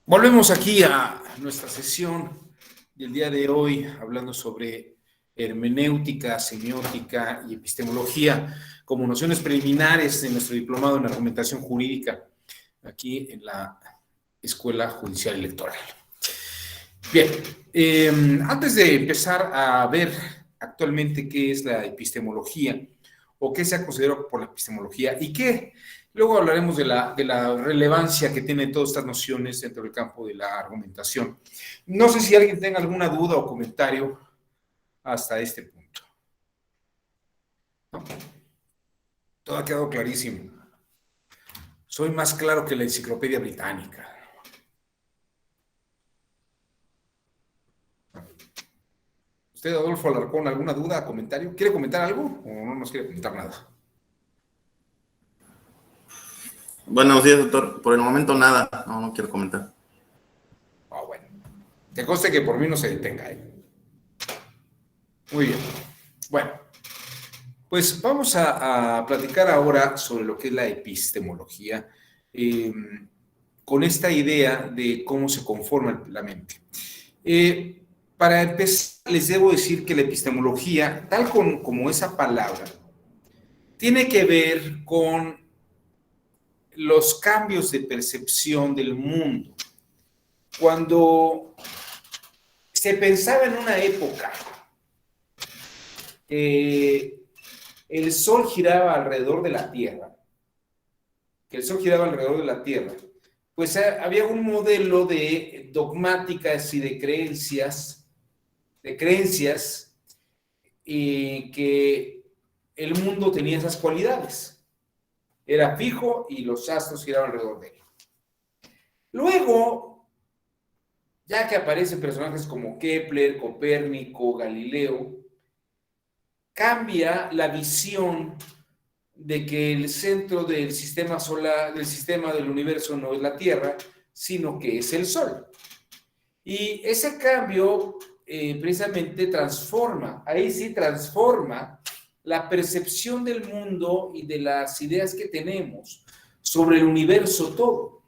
Volvemos aquí a nuestra sesión del día de hoy, hablando sobre hermenéutica, semiótica y epistemología como nociones preliminares de nuestro diplomado en argumentación jurídica, aquí en la Escuela Judicial Electoral. Bien, antes de empezar a ver actualmente qué es la epistemología o qué se ha considerado por la epistemología y qué, luego hablaremos de la relevancia que tienen todas estas nociones dentro del campo de la argumentación. No sé si alguien tenga alguna duda o comentario hasta este punto. ¿No? Todo ha quedado clarísimo. Soy más claro que la enciclopedia británica. ¿Usted, Adolfo Alarcón, alguna duda, comentario? ¿Quiere comentar algo o no nos quiere comentar nada? Buenos días, doctor. Por el momento nada, no quiero comentar. Bueno. Que conste que por mí no se detenga, ¿eh? Muy bien. Bueno, pues vamos a platicar ahora sobre lo que es la epistemología, con esta idea de cómo se conforma la mente. Para empezar, les debo decir que la epistemología, tal como esa palabra, tiene que ver con los cambios de percepción del mundo. Cuando se pensaba en una época que el Sol giraba alrededor de la Tierra, pues había un modelo de dogmáticas y de creencias que el mundo tenía esas cualidades. Era fijo y los astros giraban alrededor de él. Luego, ya que aparecen personajes como Kepler, Copérnico, Galileo, cambia la visión de que el centro del sistema solar, del sistema del universo no es la Tierra, sino que es el Sol. Y ese cambio precisamente transforma la percepción del mundo y de las ideas que tenemos sobre el universo todo.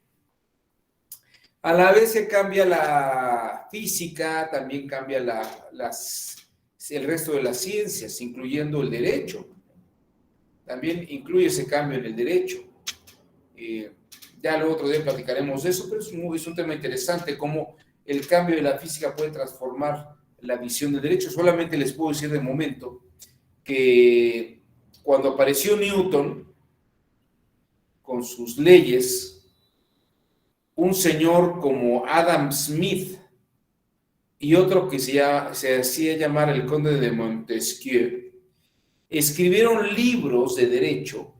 A la vez se cambia la física, también cambia el resto de las ciencias, incluyendo el derecho. También incluye ese cambio en el derecho. Ya luego otro día platicaremos de eso, pero es un tema interesante, cómo el cambio de la física puede transformar la visión del derecho. Solamente les puedo decir de momento que cuando apareció Newton con sus leyes, un señor como Adam Smith y otro que se hacía llamar el conde de Montesquieu, escribieron libros de derecho.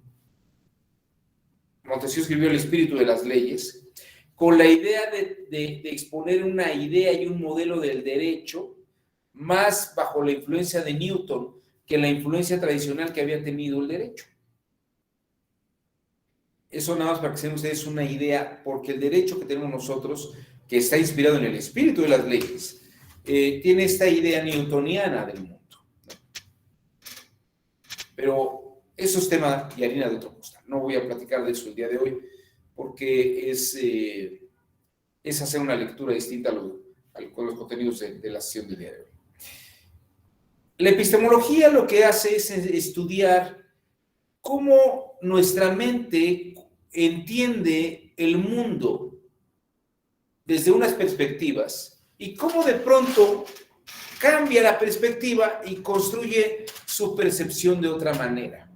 Montesquieu escribió El espíritu de las leyes, con la idea de exponer una idea y un modelo del derecho más bajo la influencia de Newton que la influencia tradicional que había tenido el derecho. Eso nada más para que se den ustedes una idea, porque el derecho que tenemos nosotros, que está inspirado en el espíritu de las leyes, tiene esta idea newtoniana del mundo. Pero eso es tema y harina de otro costal. No voy a platicar de eso el día de hoy, porque es hacer una lectura distinta con los contenidos de la sesión del día de hoy. La epistemología lo que hace es estudiar cómo nuestra mente entiende el mundo desde unas perspectivas y cómo de pronto cambia la perspectiva y construye su percepción de otra manera.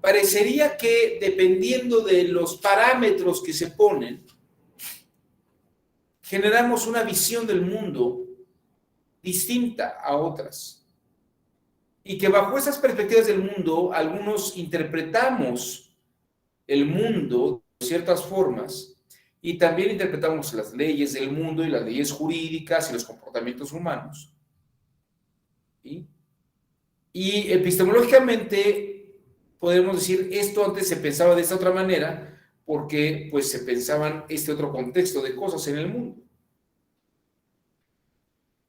Parecería que dependiendo de los parámetros que se ponen, generamos una visión del mundo distinta a otras. Y que bajo esas perspectivas del mundo, algunos interpretamos el mundo de ciertas formas y también interpretamos las leyes del mundo y las leyes jurídicas y los comportamientos humanos. ¿Sí? Y epistemológicamente podemos decir, esto antes se pensaba de esta otra manera porque pues se pensaban este otro contexto de cosas en el mundo.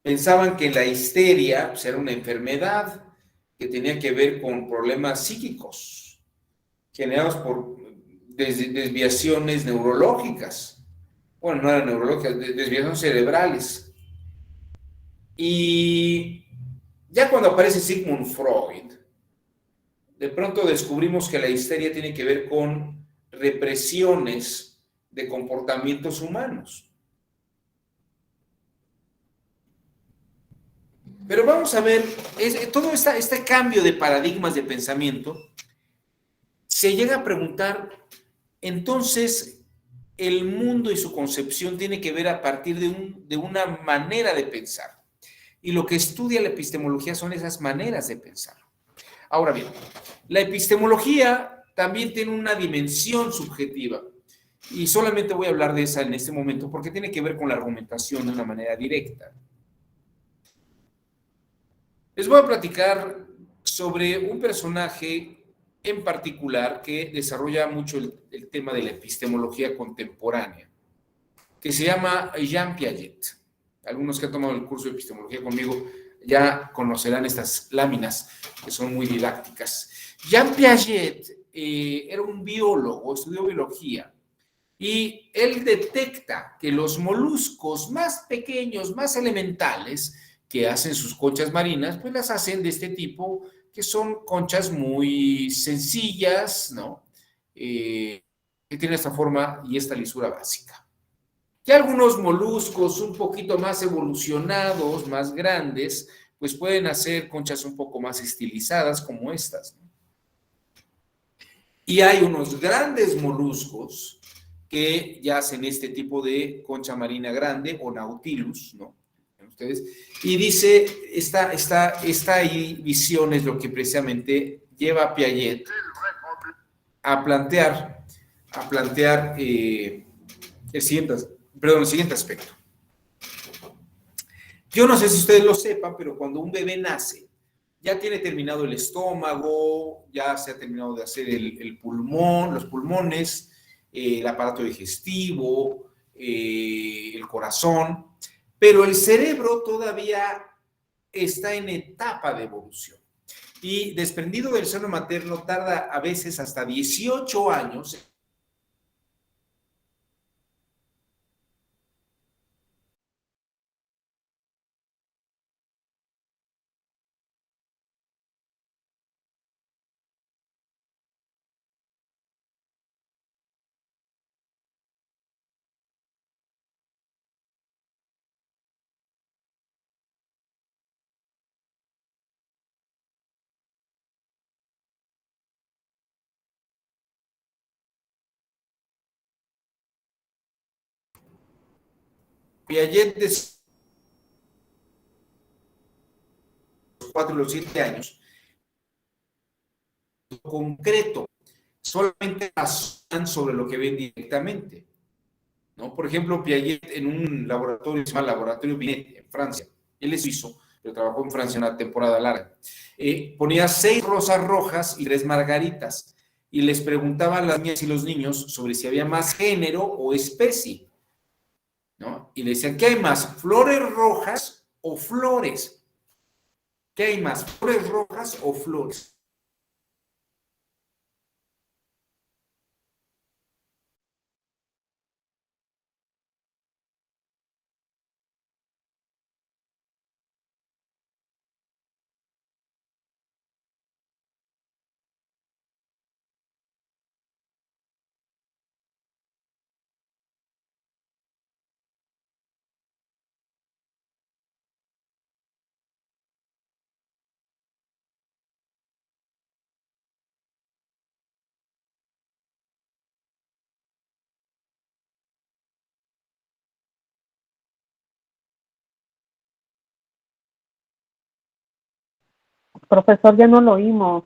Pensaban que la histeria pues, era una enfermedad que tenía que ver con problemas psíquicos generados por desviaciones neurológicas. bueno, no eran neurológicas, desviaciones cerebrales. Y ya cuando aparece Sigmund Freud, de pronto descubrimos que la histeria tiene que ver con represiones de comportamientos humanos. Pero vamos a ver, todo este cambio de paradigmas de pensamiento se llega a preguntar, entonces, el mundo y su concepción tiene que ver a partir de una manera de pensar. Y lo que estudia la epistemología son esas maneras de pensar. Ahora bien, la epistemología también tiene una dimensión subjetiva. Y solamente voy a hablar de esa en este momento porque tiene que ver con la argumentación de una manera directa. Les voy a platicar sobre un personaje en particular que desarrolla mucho el tema de la epistemología contemporánea, que se llama Jean Piaget. Algunos que han tomado el curso de epistemología conmigo ya conocerán estas láminas que son muy didácticas. Jean Piaget era un biólogo, estudió biología, y él detecta que los moluscos más pequeños, más elementales, que hacen sus conchas marinas, pues las hacen de este tipo, que son conchas muy sencillas, ¿no? Que tienen esta forma y esta lisura básica. Y algunos moluscos un poquito más evolucionados, más grandes, pues pueden hacer conchas un poco más estilizadas como estas, ¿no? Y hay unos grandes moluscos que ya hacen este tipo de concha marina grande o nautilus, ¿no? Ustedes. Y dice, esta visión es lo que precisamente lleva a Piaget a plantear el siguiente aspecto. Yo no sé si ustedes lo sepan, pero cuando un bebé nace, ya tiene terminado el estómago, ya se ha terminado de hacer el pulmón, los pulmones, el aparato digestivo, el corazón, pero el cerebro todavía está en etapa de evolución. Y desprendido del seno materno tarda a veces hasta 18 años. Piaget de los 4 y los 7 años, concreto, solamente razonan sobre lo que ven directamente, ¿no? Por ejemplo, Piaget en un laboratorio, se llama Laboratorio Binet, en Francia, él es suizo, pero trabajó en Francia una temporada larga, ponía 6 rosas rojas y 3 margaritas, y les preguntaba a las niñas y los niños sobre si había más género o especie, ¿no? Y le decían, ¿qué hay más, flores rojas o flores? ¿Qué hay más, flores rojas o flores? Profesor, ya no lo oímos.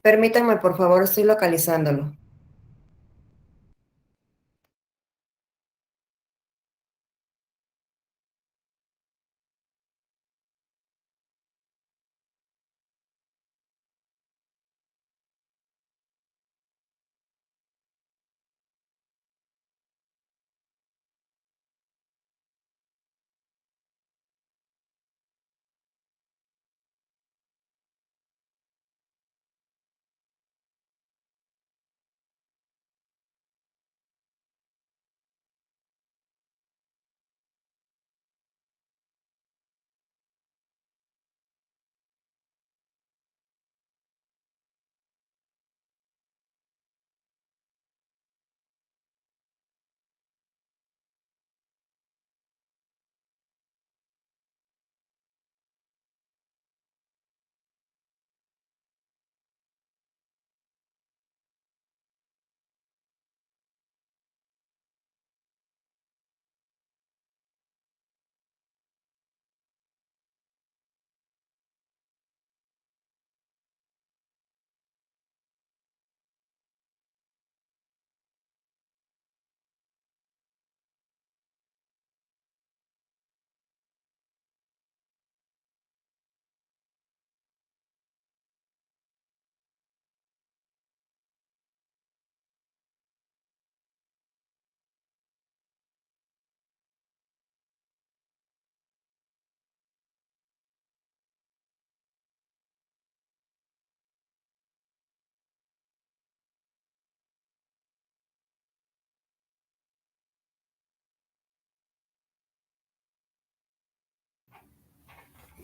Permítanme, por favor, estoy localizándolo.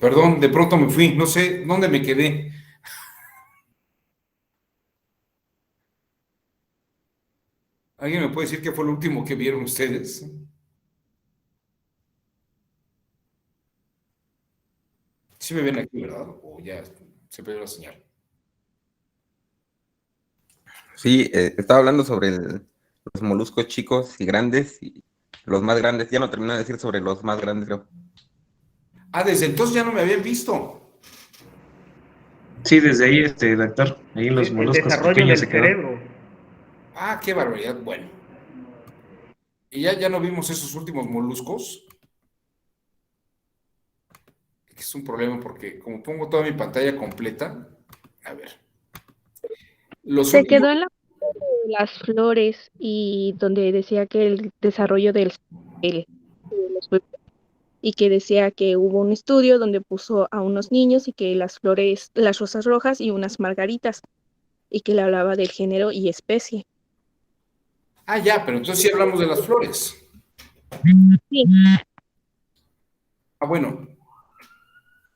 Perdón, de pronto me fui, no sé dónde me quedé. ¿Alguien me puede decir qué fue lo último que vieron ustedes? Sí me ven aquí, ¿verdad? O ya se perdió la señal. Sí, estaba hablando sobre los moluscos chicos y grandes y los más grandes. Ya no terminé de decir sobre los más grandes, creo. Ah, desde entonces ya no me habían visto. Sí, desde ahí, doctor, ahí los El moluscos desarrollo pequeños del se quedó. cerebro. Ah, qué barbaridad. Bueno. Y ya no vimos esos últimos moluscos. Es un problema porque como pongo toda mi pantalla completa, a ver. Los Se últimos, quedó en la parte de las flores y donde decía que el desarrollo de los bebés, y que decía que hubo un estudio donde puso a unos niños y que las flores, las rosas rojas y unas margaritas, y que le hablaba del género y especie. ya, pero entonces sí hablamos de las flores. Sí, Ah, bueno.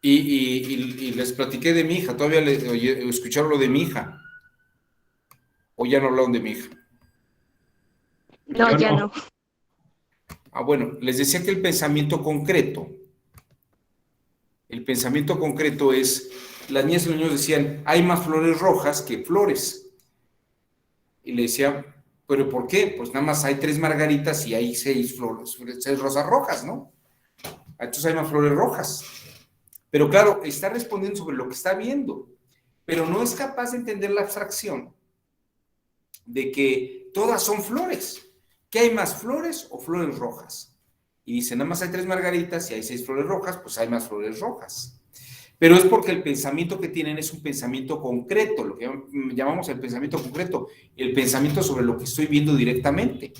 Y les platiqué de mi hija, todavía escucharon lo de mi hija. O ya no hablaron de mi hija. no, Yo ya no. no. Ah, bueno, les decía que el pensamiento concreto es, las niñas y los niños decían, hay más flores rojas que flores. Y le decía, ¿pero por qué? Pues nada más hay 3 margaritas y hay 6 flores, 6 rosas rojas, ¿no? Entonces hay más flores rojas. Pero claro, está respondiendo sobre lo que está viendo, pero no es capaz de entender la abstracción de que todas son flores. ¿Qué hay más, flores o flores rojas? Y dice, nada más hay 3 margaritas y hay 6 flores rojas, pues hay más flores rojas. Pero es porque el pensamiento que tienen es un pensamiento concreto, lo que llamamos el pensamiento concreto, el pensamiento sobre lo que estoy viendo directamente.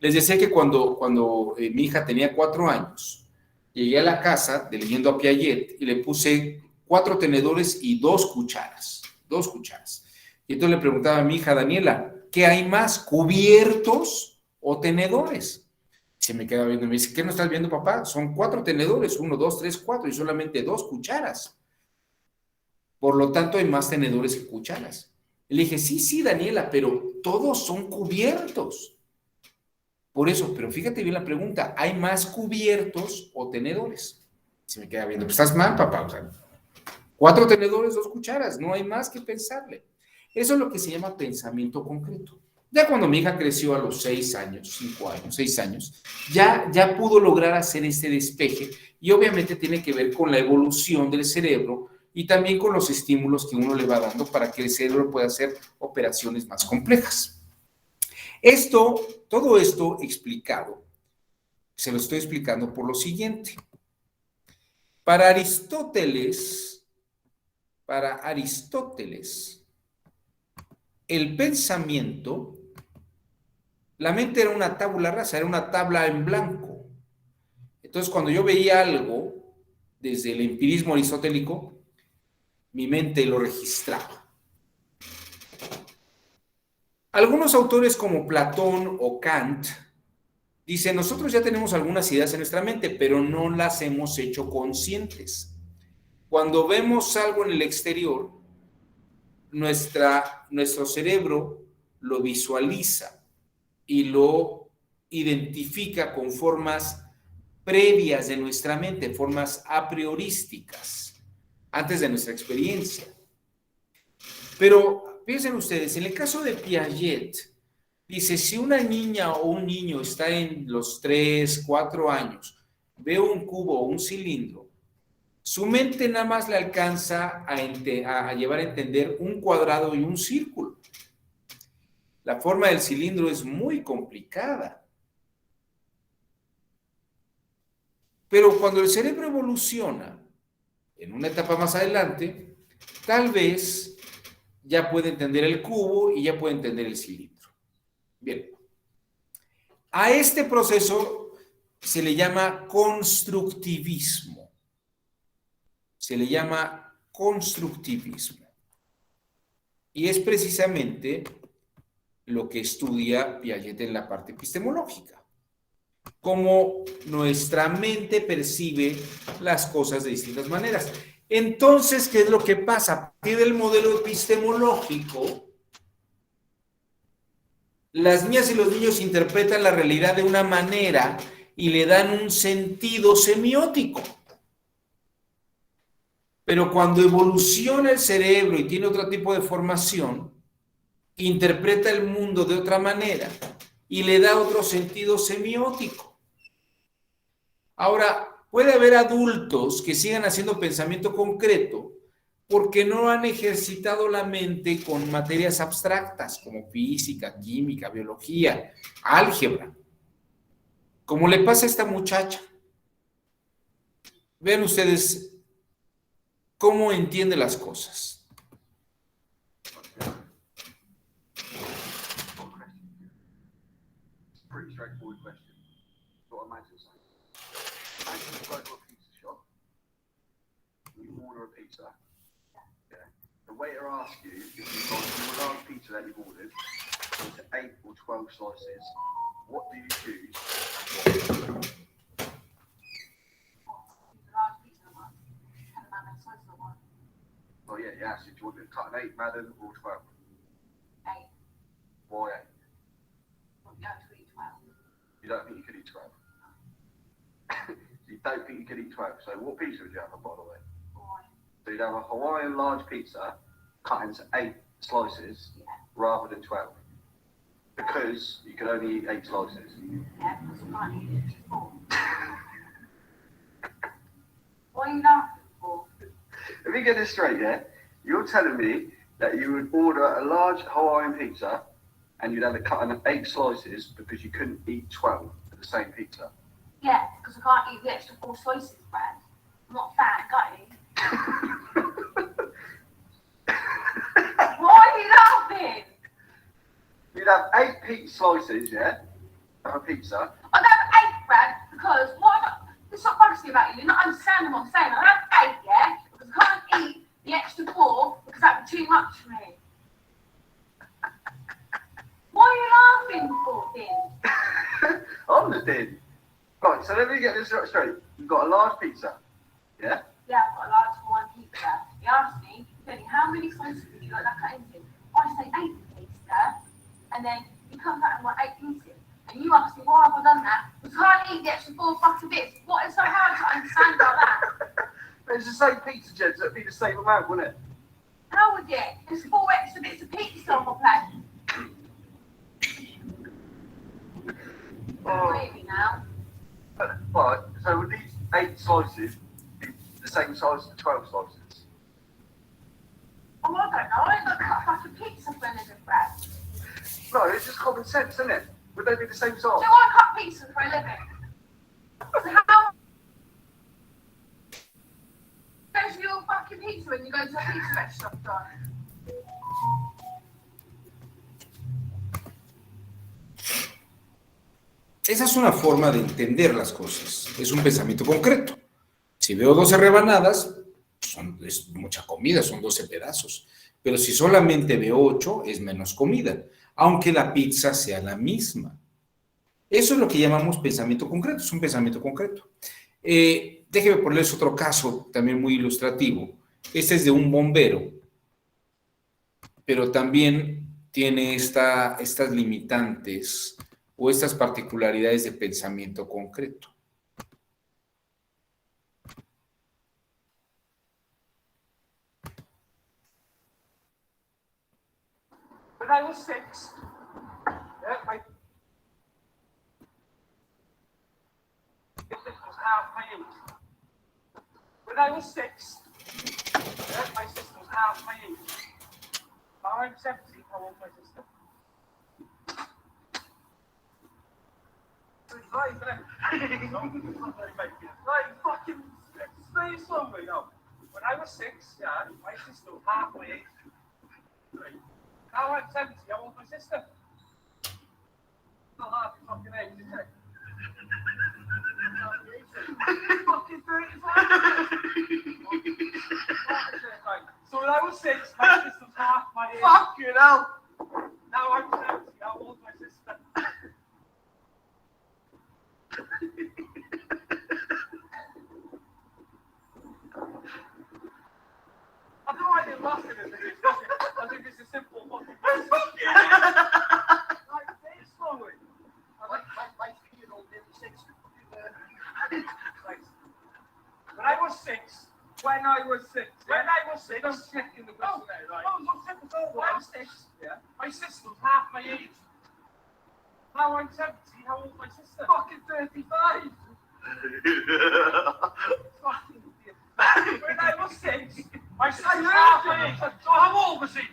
Les decía que cuando mi hija tenía 4 años, llegué a la casa de leyendo a Piaget y le puse 4 tenedores y 2 cucharas. 2 cucharas. Y entonces le preguntaba a mi hija Daniela, ¿qué hay más, cubiertos o tenedores? Se me queda viendo y me dice, ¿qué no estás viendo, papá? Son 4 tenedores, 1, 2, 3, 4 y solamente 2 cucharas. Por lo tanto, hay más tenedores que cucharas. Le dije, sí, Daniela, pero todos son cubiertos. Por eso, pero fíjate bien la pregunta, ¿hay más cubiertos o tenedores? Se me queda viendo, pues estás mal, papá. O sea, 4 tenedores, 2 cucharas, no hay más que pensarle. Eso es lo que se llama pensamiento concreto. Ya cuando mi hija creció a los 6 años, 5 años, 6 años, ya pudo lograr hacer este despeje y obviamente tiene que ver con la evolución del cerebro y también con los estímulos que uno le va dando para que el cerebro pueda hacer operaciones más complejas. Todo esto explicado, se lo estoy explicando por lo siguiente. Para Aristóteles, el pensamiento, la mente era una tabula rasa, era una tabla en blanco. Entonces, cuando yo veía algo desde el empirismo aristotélico, mi mente lo registraba. Algunos autores como Platón o Kant dicen, nosotros ya tenemos algunas ideas en nuestra mente, pero no las hemos hecho conscientes. Cuando vemos algo en el exterior, nuestro cerebro lo visualiza y lo identifica con formas previas de nuestra mente, formas a priorísticas, antes de nuestra experiencia. Pero piensen ustedes, en el caso de Piaget, dice, si una niña o un niño está en los 3, 4 años, ve un cubo o un cilindro, su mente nada más le alcanza a llevar a entender un cuadrado y un círculo. La forma del cilindro es muy complicada. Pero cuando el cerebro evoluciona, en una etapa más adelante, tal vez ya puede entender el cubo y ya puede entender el cilindro. Bien. A este proceso se le llama constructivismo. Se le llama constructivismo. Y es precisamente lo que estudia Piaget en la parte epistemológica. cómo nuestra mente percibe las cosas de distintas maneras. Entonces, ¿qué es lo que pasa? A partir del modelo epistemológico, las niñas y los niños interpretan la realidad de una manera y le dan un sentido semiótico. Pero cuando evoluciona el cerebro y tiene otro tipo de formación, interpreta el mundo de otra manera y le da otro sentido semiótico. Ahora, puede haber adultos que sigan haciendo pensamiento concreto porque no han ejercitado la mente con materias abstractas como física, química, biología, álgebra, como le pasa a esta muchacha. Vean ustedes cómo entiende las cosas. Pretty straightforward question. What imagine saying. Imagine you go to a pizza shop, you order a pizza. Yeah. The waiter asks you if you've got a large pizza that you've ordered, into 8 or 12 slices. What do you choose? Oh yeah, yeah. So do you want to cut an 8, Madden, or 12? 8. Why 8? Well, you don't eat 12. You don't think you could eat 12? You don't think you could eat 12. So what pizza would you have, by the way? Why? So you'd have a Hawaiian large pizza cut into 8 slices rather than 12. Because you could only eat 8 slices. Yeah, because you can't eat it before. What are you laughing for? Let me get this straight, yeah? You're telling me that you would order a large Hawaiian pizza and you'd have it cut into 8 slices because you couldn't eat 12 of the same pizza. Yeah, because I can't eat the extra 4 slices, Brad. I'm not fat and gutty. Why are you laughing? You'd have 8 slices, yeah, of a pizza. I'd have 8, Brad, because this is what bugs me about you. You're not understanding what I'm saying. I'd have 8, yeah, because I can't eat the extra 4 because that'd be too much for me. Why are you laughing for, Dean? I'm the din. Right, so let me get this straight. You've got a large pizza, yeah? Yeah, I've got a large Hawaiian pizza. He asked me, Benny, how many slices would you like that cut into? I say 8, please, sir. And then he comes out and wants 8 pieces. And you ask me, why have I done that? Because I can't eat the extra 4 fucking bits. What is so hard to understand about that? But it's the same pizza, Jed, so it'd be the same amount, wouldn't it? How would it? There's 4 extra bits of pizza on my plate. Oh. Maybe now. Right, so would these 8 slices be the same size as the 12 slices? Oh, I don't know. I don't cut fucking pizza for a living, Brad. No, it's just common sense, isn't it? Would they be the same size? Do I cut pizza for a living? So how... Where's your fucking pizza when you go to a pizza restaurant, John? Esa es una forma de entender las cosas. Es un pensamiento concreto. Si veo 12 rebanadas, es mucha comida, son 12 pedazos. Pero si solamente veo 8, es menos comida, aunque la pizza sea la misma. Eso es lo que llamamos pensamiento concreto, es un pensamiento concreto. Déjeme ponerles otro caso también muy ilustrativo. Este es de un bombero, pero también tiene estas limitantes o estas particularidades de pensamiento concreto. When I was 6, this was half my age. When I was 6, my sister was half my age. Now I'm 70, how old my sister? Right, fucking stay somewhere now. When I was 6, yeah, my sister was half my age. Right. Now I'm 70, how old my sister? Still half your fucking age, isn't it? Fucking 35. So when I was 6, my sister was half my age. Fucking hell. Now I'm 70, how old my sister? Just checking the question out, right? I'm 6, yeah. My sister's half my age. Now I'm 70, how old's my sister? Fucking 35. Fucking when I was 6, my sister's half my age. So how old was he?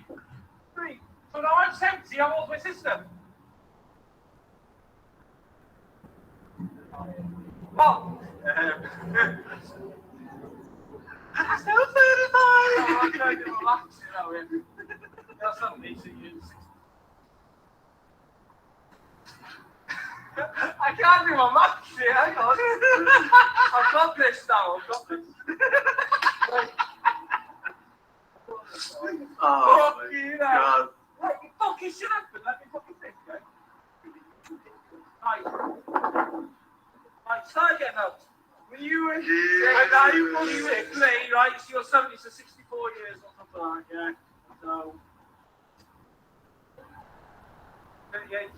3. So now I'm 70, how old's my sister? Well, I'm still 35. I'm trying to relax, you know. That's not me, so you're 60. I can't do my maths here, hang on. I've got this now, I've got this. Oh, Fucking my hell. God. Let me fucking shut up and let me fucking think, right? Right, start again now. When you were, and now you're 46, right? So you're 70, so 64 years or something like that, yeah. So, 38.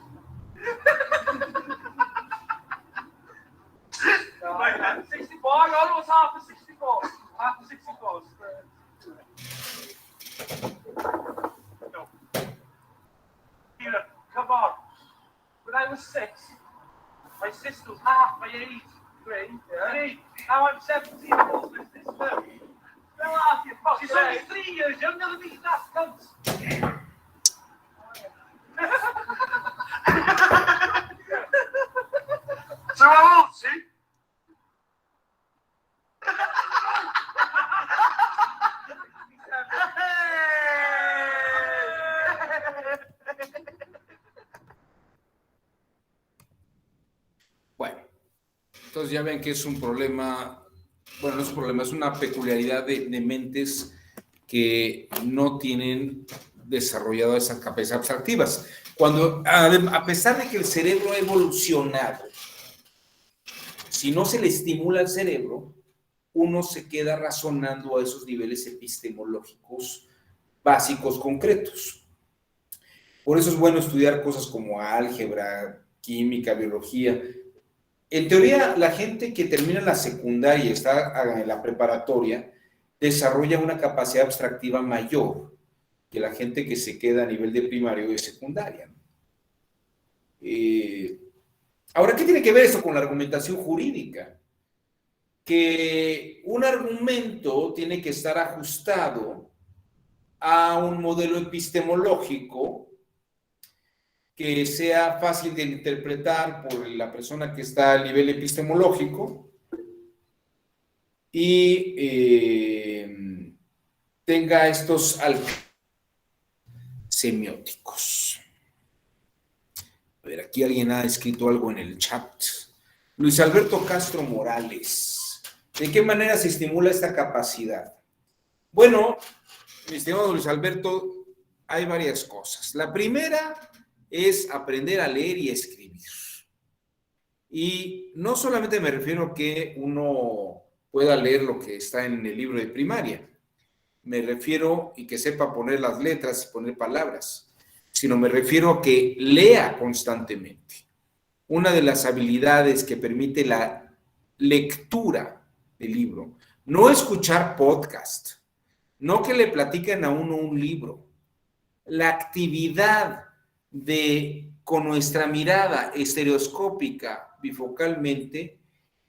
Right, 64, almost half of 64. Half of 64. No. Here, come on. When I was 6, my sister was half my age. 3, yeah. Now I'm 17 and all this is 30. Fill off your fucking. She's only 3 years younger than me, that's cunt. So how old is he? Bueno, entonces ya ven que es un problema, bueno, no es un problema, es una peculiaridad de mentes que no tienen desarrollado esas capacidades abstractivas. Cuando, a pesar de que el cerebro ha evolucionado, si no se le estimula al cerebro, uno se queda razonando a esos niveles epistemológicos básicos concretos. Por eso es bueno estudiar cosas como álgebra, química, biología. En teoría, la gente que termina la secundaria y está en la preparatoria desarrolla una capacidad abstractiva mayor que la gente que se queda a nivel de primaria o de secundaria. Ahora, ¿qué tiene que ver esto con la argumentación jurídica? Que un argumento tiene que estar ajustado a un modelo epistemológico que sea fácil de interpretar por la persona que está a nivel epistemológico y tenga estos semióticos. A ver, aquí alguien ha escrito algo en el chat. Luis Alberto Castro Morales. ¿De qué manera se estimula esta capacidad? Bueno, mi estimado Luis Alberto, hay varias cosas. La primera es aprender a leer y escribir. Y no solamente me refiero a que uno pueda leer lo que está en el libro de primaria. Me refiero y que sepa poner las letras y poner palabras, sino me refiero a que lea constantemente. Una de las habilidades que permite la lectura del libro, no escuchar podcast, no que le platiquen a uno un libro, la actividad de, con nuestra mirada estereoscópica bifocalmente,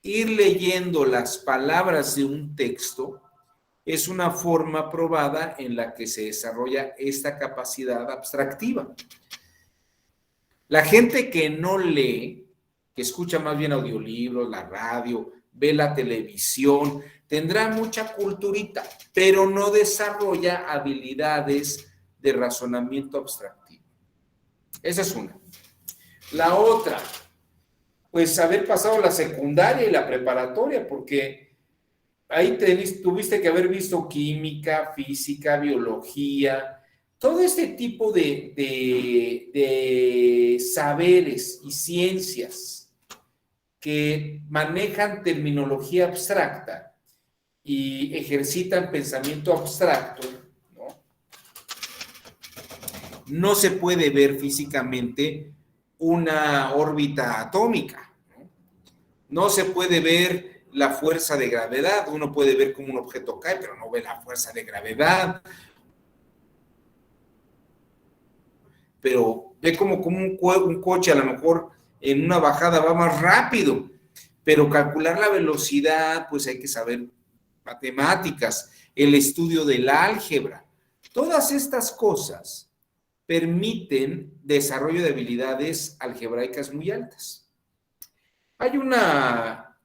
ir leyendo las palabras de un texto es una forma probada en la que se desarrolla esta capacidad abstractiva. La gente que no lee, que escucha más bien audiolibros, la radio, ve la televisión, tendrá mucha culturita, pero no desarrolla habilidades de razonamiento abstractivo. Esa es una. La otra, pues haber pasado la secundaria y la preparatoria, porque ahí tuviste que haber visto química, física, biología, todo este tipo de saberes y ciencias que manejan terminología abstracta y ejercitan pensamiento abstracto, no se puede ver físicamente una órbita atómica, no se puede ver la fuerza de gravedad. Uno puede ver cómo un objeto cae, pero no ve la fuerza de gravedad. Pero ve como un coche a lo mejor en una bajada va más rápido, pero calcular la velocidad, pues hay que saber matemáticas, el estudio del álgebra. Todas estas cosas permiten desarrollo de habilidades algebraicas muy altas. Hay una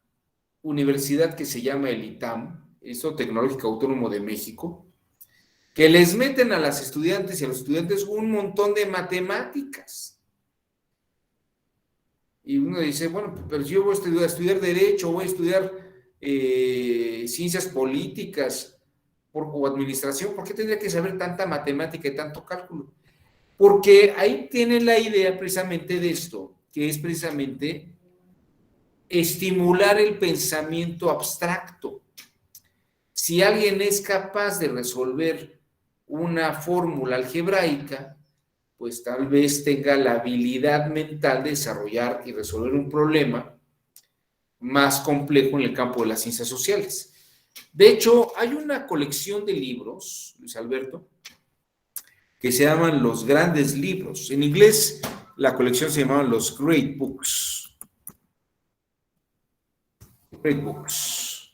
universidad que se llama el ITAM, Instituto Tecnológico Autónomo de México, que les meten a las estudiantes y a los estudiantes un montón de matemáticas. Y uno dice, bueno, pero si yo voy a estudiar Derecho, voy a estudiar Ciencias Políticas o Administración, ¿por qué tendría que saber tanta matemática y tanto cálculo? Porque ahí tienen la idea precisamente de esto, que es precisamente estimular el pensamiento abstracto. Si alguien es capaz de resolver una fórmula algebraica, pues tal vez tenga la habilidad mental de desarrollar y resolver un problema más complejo en el campo de las ciencias sociales. De hecho, hay una colección de libros, Luis Alberto, que se llaman los grandes libros. En inglés, la colección se llamaba los Great Books. Great Books.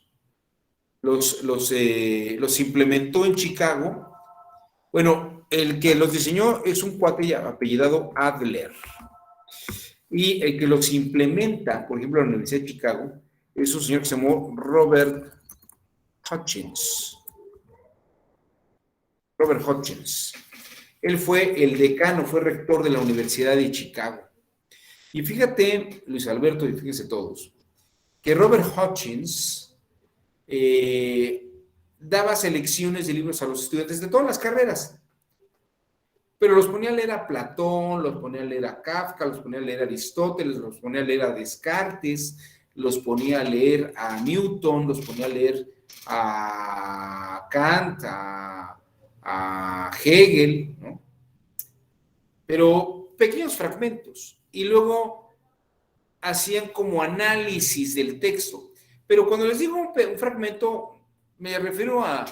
Los implementó en Chicago. Bueno, el que los diseñó es un cuate apellidado Adler. Y el que los implementa, por ejemplo, en la Universidad de Chicago, es un señor que se llamó Robert Hutchins. Robert Hutchins. Él fue el decano, fue rector de la Universidad de Chicago. Y fíjate, Luis Alberto, y fíjense todos, que Robert Hutchins daba selecciones de libros a los estudiantes de todas las carreras, pero los ponía a leer a Platón, los ponía a leer a Kafka, los ponía a leer a Aristóteles, los ponía a leer a Descartes, los ponía a leer a Newton, los ponía a leer a Kant, a Hegel, ¿no? Pero pequeños fragmentos, y luego hacían como análisis del texto. Pero cuando les digo un fragmento, me refiero a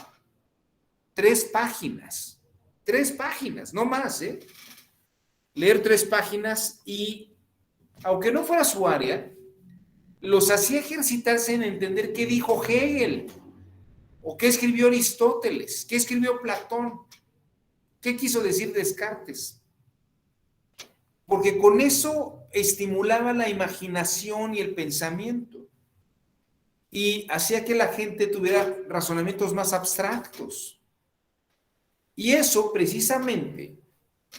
3 páginas, no más, ¿eh? Leer 3 páginas y, aunque no fuera su área, los hacía ejercitarse en entender qué dijo Hegel, o qué escribió Aristóteles, qué escribió Platón, qué quiso decir Descartes. Porque con eso estimulaba la imaginación y el pensamiento. Y hacía que la gente tuviera razonamientos más abstractos. Y eso precisamente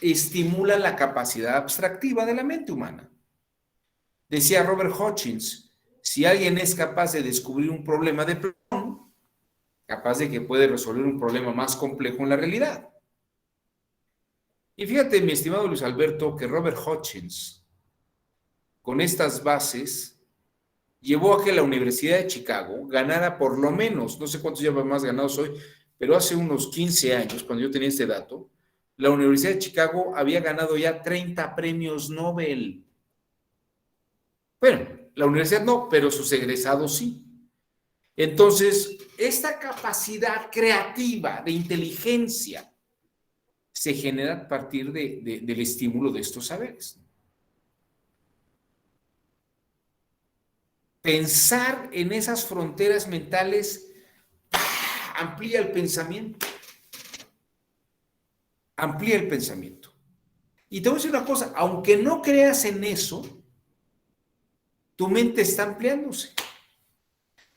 estimula la capacidad abstractiva de la mente humana. Decía Robert Hutchins, si alguien es capaz de descubrir un problema de Platón, capaz de que puede resolver un problema más complejo en la realidad. Y fíjate, mi estimado Luis Alberto, que Robert Hutchins, con estas bases, llevó a que la Universidad de Chicago ganara por lo menos, no sé cuántos lleva más ganados hoy, pero hace unos 15 años, cuando yo tenía este dato, la Universidad de Chicago había ganado ya 30 premios Nobel. Bueno, la universidad no, pero sus egresados sí. Entonces, esta capacidad creativa de inteligencia se genera a partir del estímulo de estos saberes. Pensar en esas fronteras mentales amplía el pensamiento. Amplía el pensamiento. Y te voy a decir una cosa, aunque no creas en eso, tu mente está ampliándose.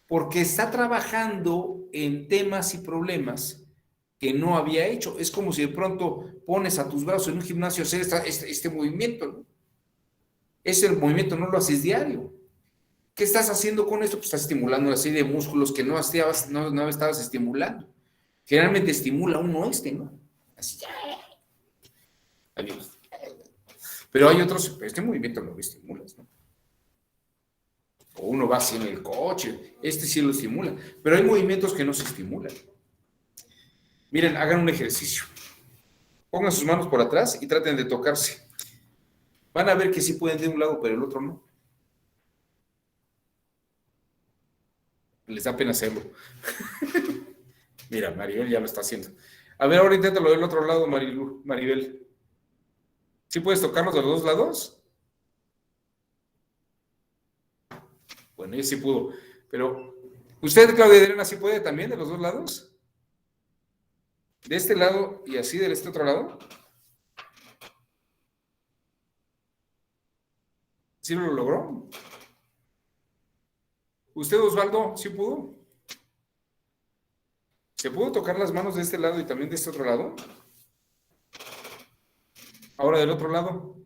Porque está trabajando en temas y problemas que no había hecho. Es como si de pronto pones a tus brazos en un gimnasio a hacer este movimiento, ¿no? Ese movimiento no lo haces diario. ¿Qué estás haciendo con esto? Pues estás estimulando una serie de músculos que no estabas estimulando. Generalmente estimula uno ¿no? Así ya. Adiós. Pero hay otros, este movimiento no lo estimulas, ¿no? O uno va así en el coche, este sí lo estimula. Pero hay movimientos que no se estimulan. Miren, hagan un ejercicio. Pongan sus manos por atrás y traten de tocarse. Van a ver que sí pueden de un lado, pero el otro no. Les da pena hacerlo. Mira, Maribel ya lo está haciendo. A ver, ahora inténtalo del otro lado, Maribel. ¿Sí puedes tocarlos de los dos lados? Bueno, ella sí pudo. Pero, ¿usted, Claudia Adriana, sí puede también de los dos lados? ¿De este lado y así de este otro lado? ¿Sí lo logró? ¿Usted, Osvaldo, sí pudo? ¿Se pudo tocar las manos de este lado y también de este otro lado? Ahora del otro lado.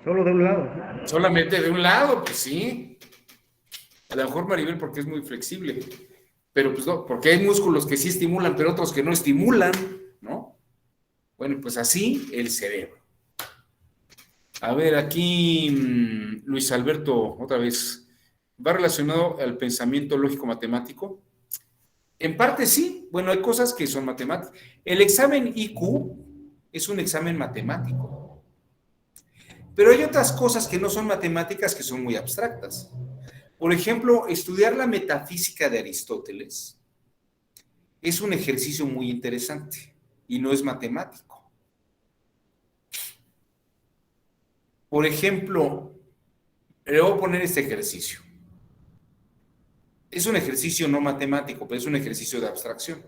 Solo de un lado. Solamente de un lado, pues sí. A lo mejor Maribel porque es muy flexible. Pero pues no, porque hay músculos que sí estimulan, pero otros que no estimulan, ¿no? Bueno, pues así el cerebro. A ver, aquí Luis Alberto, otra vez, ¿va relacionado al pensamiento lógico-matemático? En parte sí, bueno, hay cosas que son matemáticas. El examen IQ es un examen matemático, pero hay otras cosas que no son matemáticas que son muy abstractas. Por ejemplo, estudiar la metafísica de Aristóteles es un ejercicio muy interesante y no es matemático. Por ejemplo, le voy a poner este ejercicio. Es un ejercicio no matemático, pero es un ejercicio de abstracción.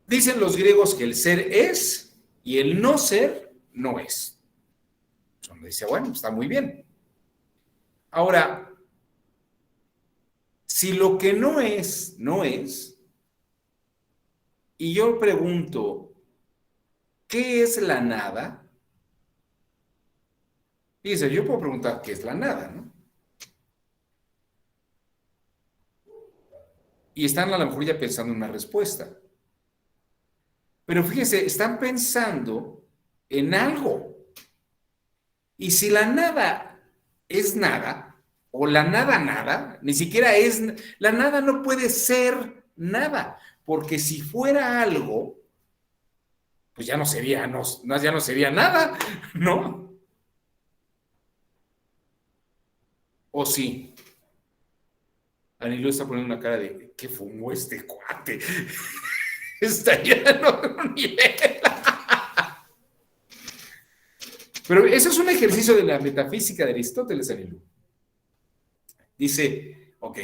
Dicen los griegos que el ser es y el no ser no es. Donde dice, bueno, está muy bien. Ahora, si lo que no es, no es, y yo pregunto, ¿qué es la nada? Fíjense, yo puedo preguntar, ¿qué es la nada, no? Y están a lo mejor ya pensando en una respuesta. Pero fíjense, están pensando en algo. Y si la nada es nada, o la nada nada, ni siquiera es, la nada no puede ser nada, porque si fuera algo, pues ya no sería, ya no sería nada, ¿no? ¿O sí? Anilio está poniendo una cara de, ¿qué fumó este cuate? Está ya en otro nivel. Pero eso es un ejercicio de la metafísica de Aristóteles, Anilio. Dice, ok,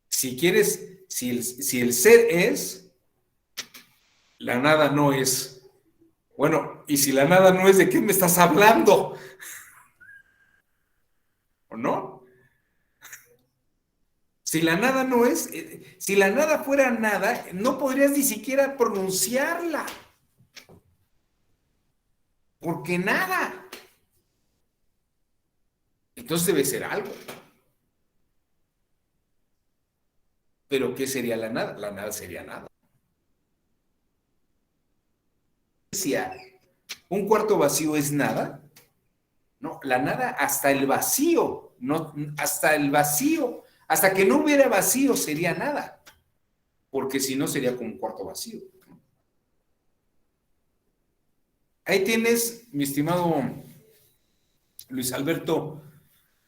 si quieres, si el ser es, la nada no es. Bueno, y si la nada no es, ¿de qué me estás hablando? ¿O no? Si la nada no es, si la nada fuera nada, no podrías ni siquiera pronunciarla. Porque nada. Entonces debe ser algo. Pero ¿qué sería la nada? La nada sería nada. Decía, ¿un cuarto vacío es nada? No, la nada hasta el vacío, no, hasta el vacío, hasta que no hubiera vacío sería nada, porque si no sería como un cuarto vacío. Ahí tienes, mi estimado Luis Alberto,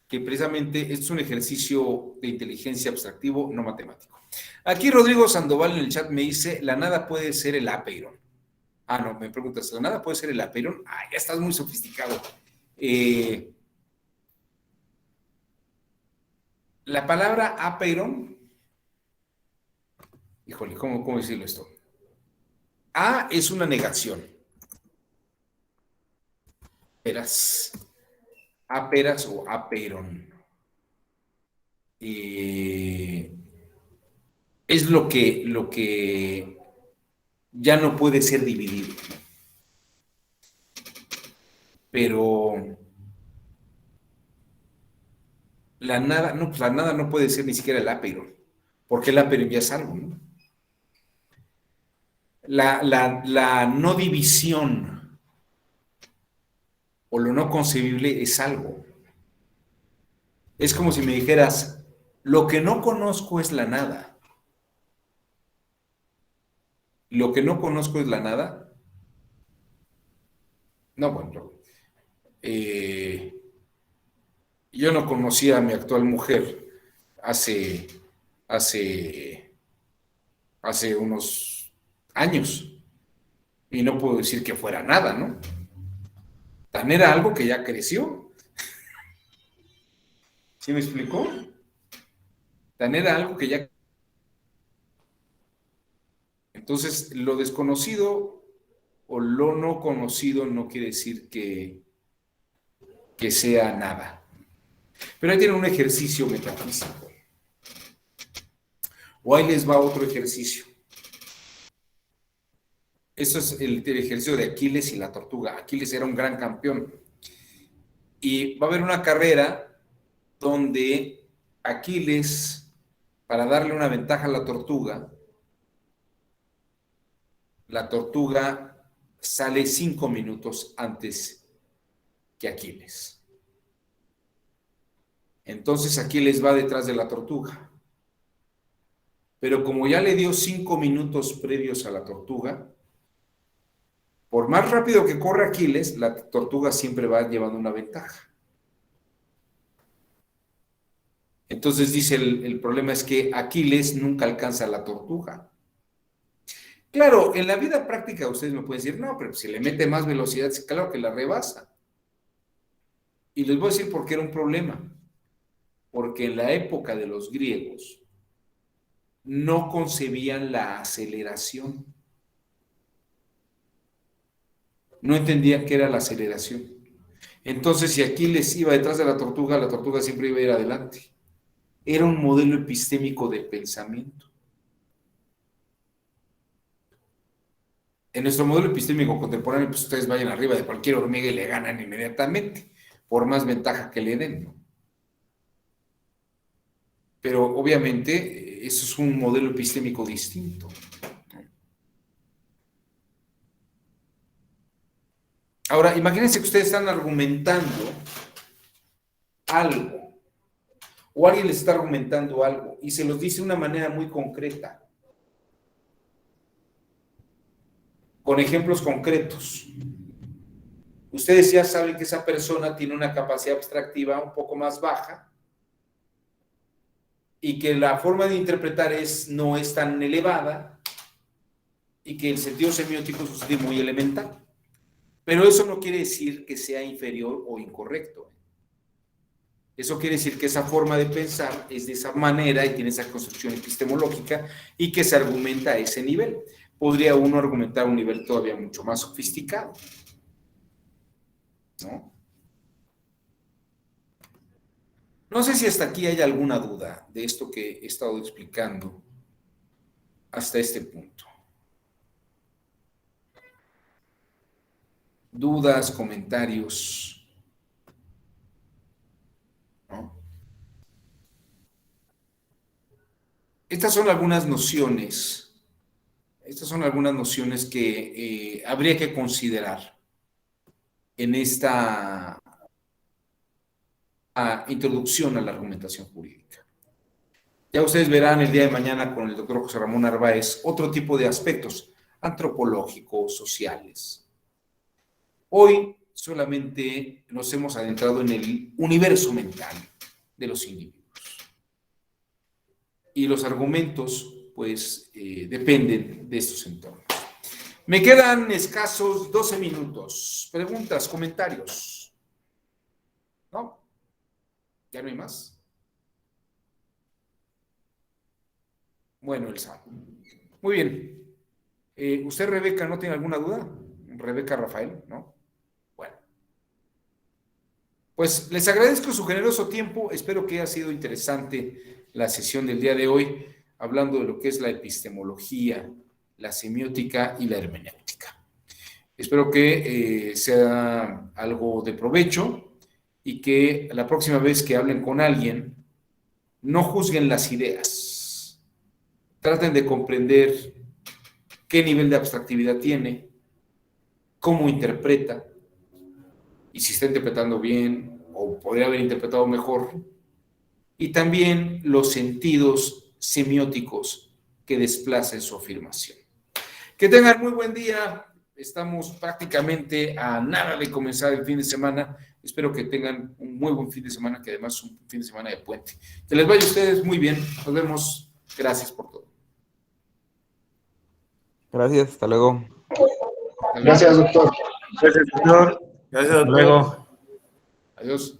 que precisamente es un ejercicio de inteligencia abstractivo, no matemático. Aquí Rodrigo Sandoval en el chat me dice, la nada puede ser el apeiron. Ah, no, me preguntas, ¿la nada puede ser el apeiron? Ah, ya estás muy sofisticado. La palabra apeiron, híjole, ¿cómo decirlo esto? A es una negación. Aperas o apeiron. Es lo que ya no puede ser dividido. Pero la nada, no, pues la nada no puede ser ni siquiera el apeiron, porque el apeiron ya es algo, ¿no? La no división o lo no concebible es algo. Es como si me dijeras, lo que no conozco es la nada. Lo que no conozco es la nada. No, bueno, Yo no conocía a mi actual mujer hace unos años y no puedo decir que fuera nada, ¿no? Tan era algo que ya creció. ¿Sí me explicó? Tan era algo que ya... Entonces, lo desconocido o lo no conocido no quiere decir que sea nada. Pero ahí tienen un ejercicio metafísico. O ahí les va otro ejercicio. Eso es el ejercicio de Aquiles y la tortuga. Aquiles era un gran campeón. Y va a haber una carrera donde Aquiles, para darle una ventaja a la tortuga sale 5 minutos antes que Aquiles. Entonces Aquiles va detrás de la tortuga. Pero como ya le dio 5 minutos previos a la tortuga, por más rápido que corre Aquiles, la tortuga siempre va llevando una ventaja. Entonces dice, el problema es que Aquiles nunca alcanza a la tortuga. Claro, en la vida práctica ustedes me pueden decir, no, pero si le mete más velocidad, claro que la rebasa. Y les voy a decir por qué era un problema. Porque en la época de los griegos no concebían la aceleración. No entendían qué era la aceleración. Entonces, si Aquiles iba detrás de la tortuga siempre iba a ir adelante. Era un modelo epistémico de pensamiento. En nuestro modelo epistémico contemporáneo, pues ustedes vayan arriba de cualquier hormiga y le ganan inmediatamente, por más ventaja que le den, ¿no? Pero obviamente eso es un modelo epistémico distinto. Ahora, imagínense que ustedes están argumentando algo, o alguien les está argumentando algo, y se los dice de una manera muy concreta, con ejemplos concretos. Ustedes ya saben que esa persona tiene una capacidad abstractiva un poco más baja, y que la forma de interpretar no es tan elevada, y que el sentido semiótico es un sentido muy elemental. Pero eso no quiere decir que sea inferior o incorrecto. Eso quiere decir que esa forma de pensar es de esa manera y tiene esa construcción epistemológica y que se argumenta a ese nivel. Podría uno argumentar a un nivel todavía mucho más sofisticado, ¿no? No sé si hasta aquí hay alguna duda de esto que he estado explicando hasta este punto. Dudas, comentarios, ¿no? Estas son algunas nociones que habría que considerar en esta introducción a la argumentación jurídica. Ya ustedes verán el día de mañana con el doctor José Ramón Narváez otro tipo de aspectos antropológicos, sociales. Hoy solamente nos hemos adentrado en el universo mental de los individuos. Y los argumentos, pues, dependen de estos entornos. Me quedan escasos 12 minutos. Preguntas, comentarios. ¿No? ¿Ya no hay más? Bueno, Elsa. Muy bien. ¿Usted, Rebeca, no tiene alguna duda? Rebeca Rafael, ¿no? Bueno. Pues les agradezco su generoso tiempo. Espero que haya sido interesante la sesión del día de hoy, hablando de lo que es la epistemología, la semiótica y la hermenéutica. Espero que sea algo de provecho y que la próxima vez que hablen con alguien, no juzguen las ideas. Traten de comprender qué nivel de abstractividad tiene, cómo interpreta, y si está interpretando bien o podría haber interpretado mejor, y también los sentidos semióticos que desplacen su afirmación. Que tengan muy buen día. estamos prácticamente a nada de comenzar el fin de semana. Espero que tengan un muy buen fin de semana, que además es un fin de semana de puente. Que les vaya a ustedes muy bien. Nos vemos. Gracias por todo. Gracias, hasta luego. Gracias, doctor. Gracias, doctor. Gracias, Hasta doctor. luego. Adiós.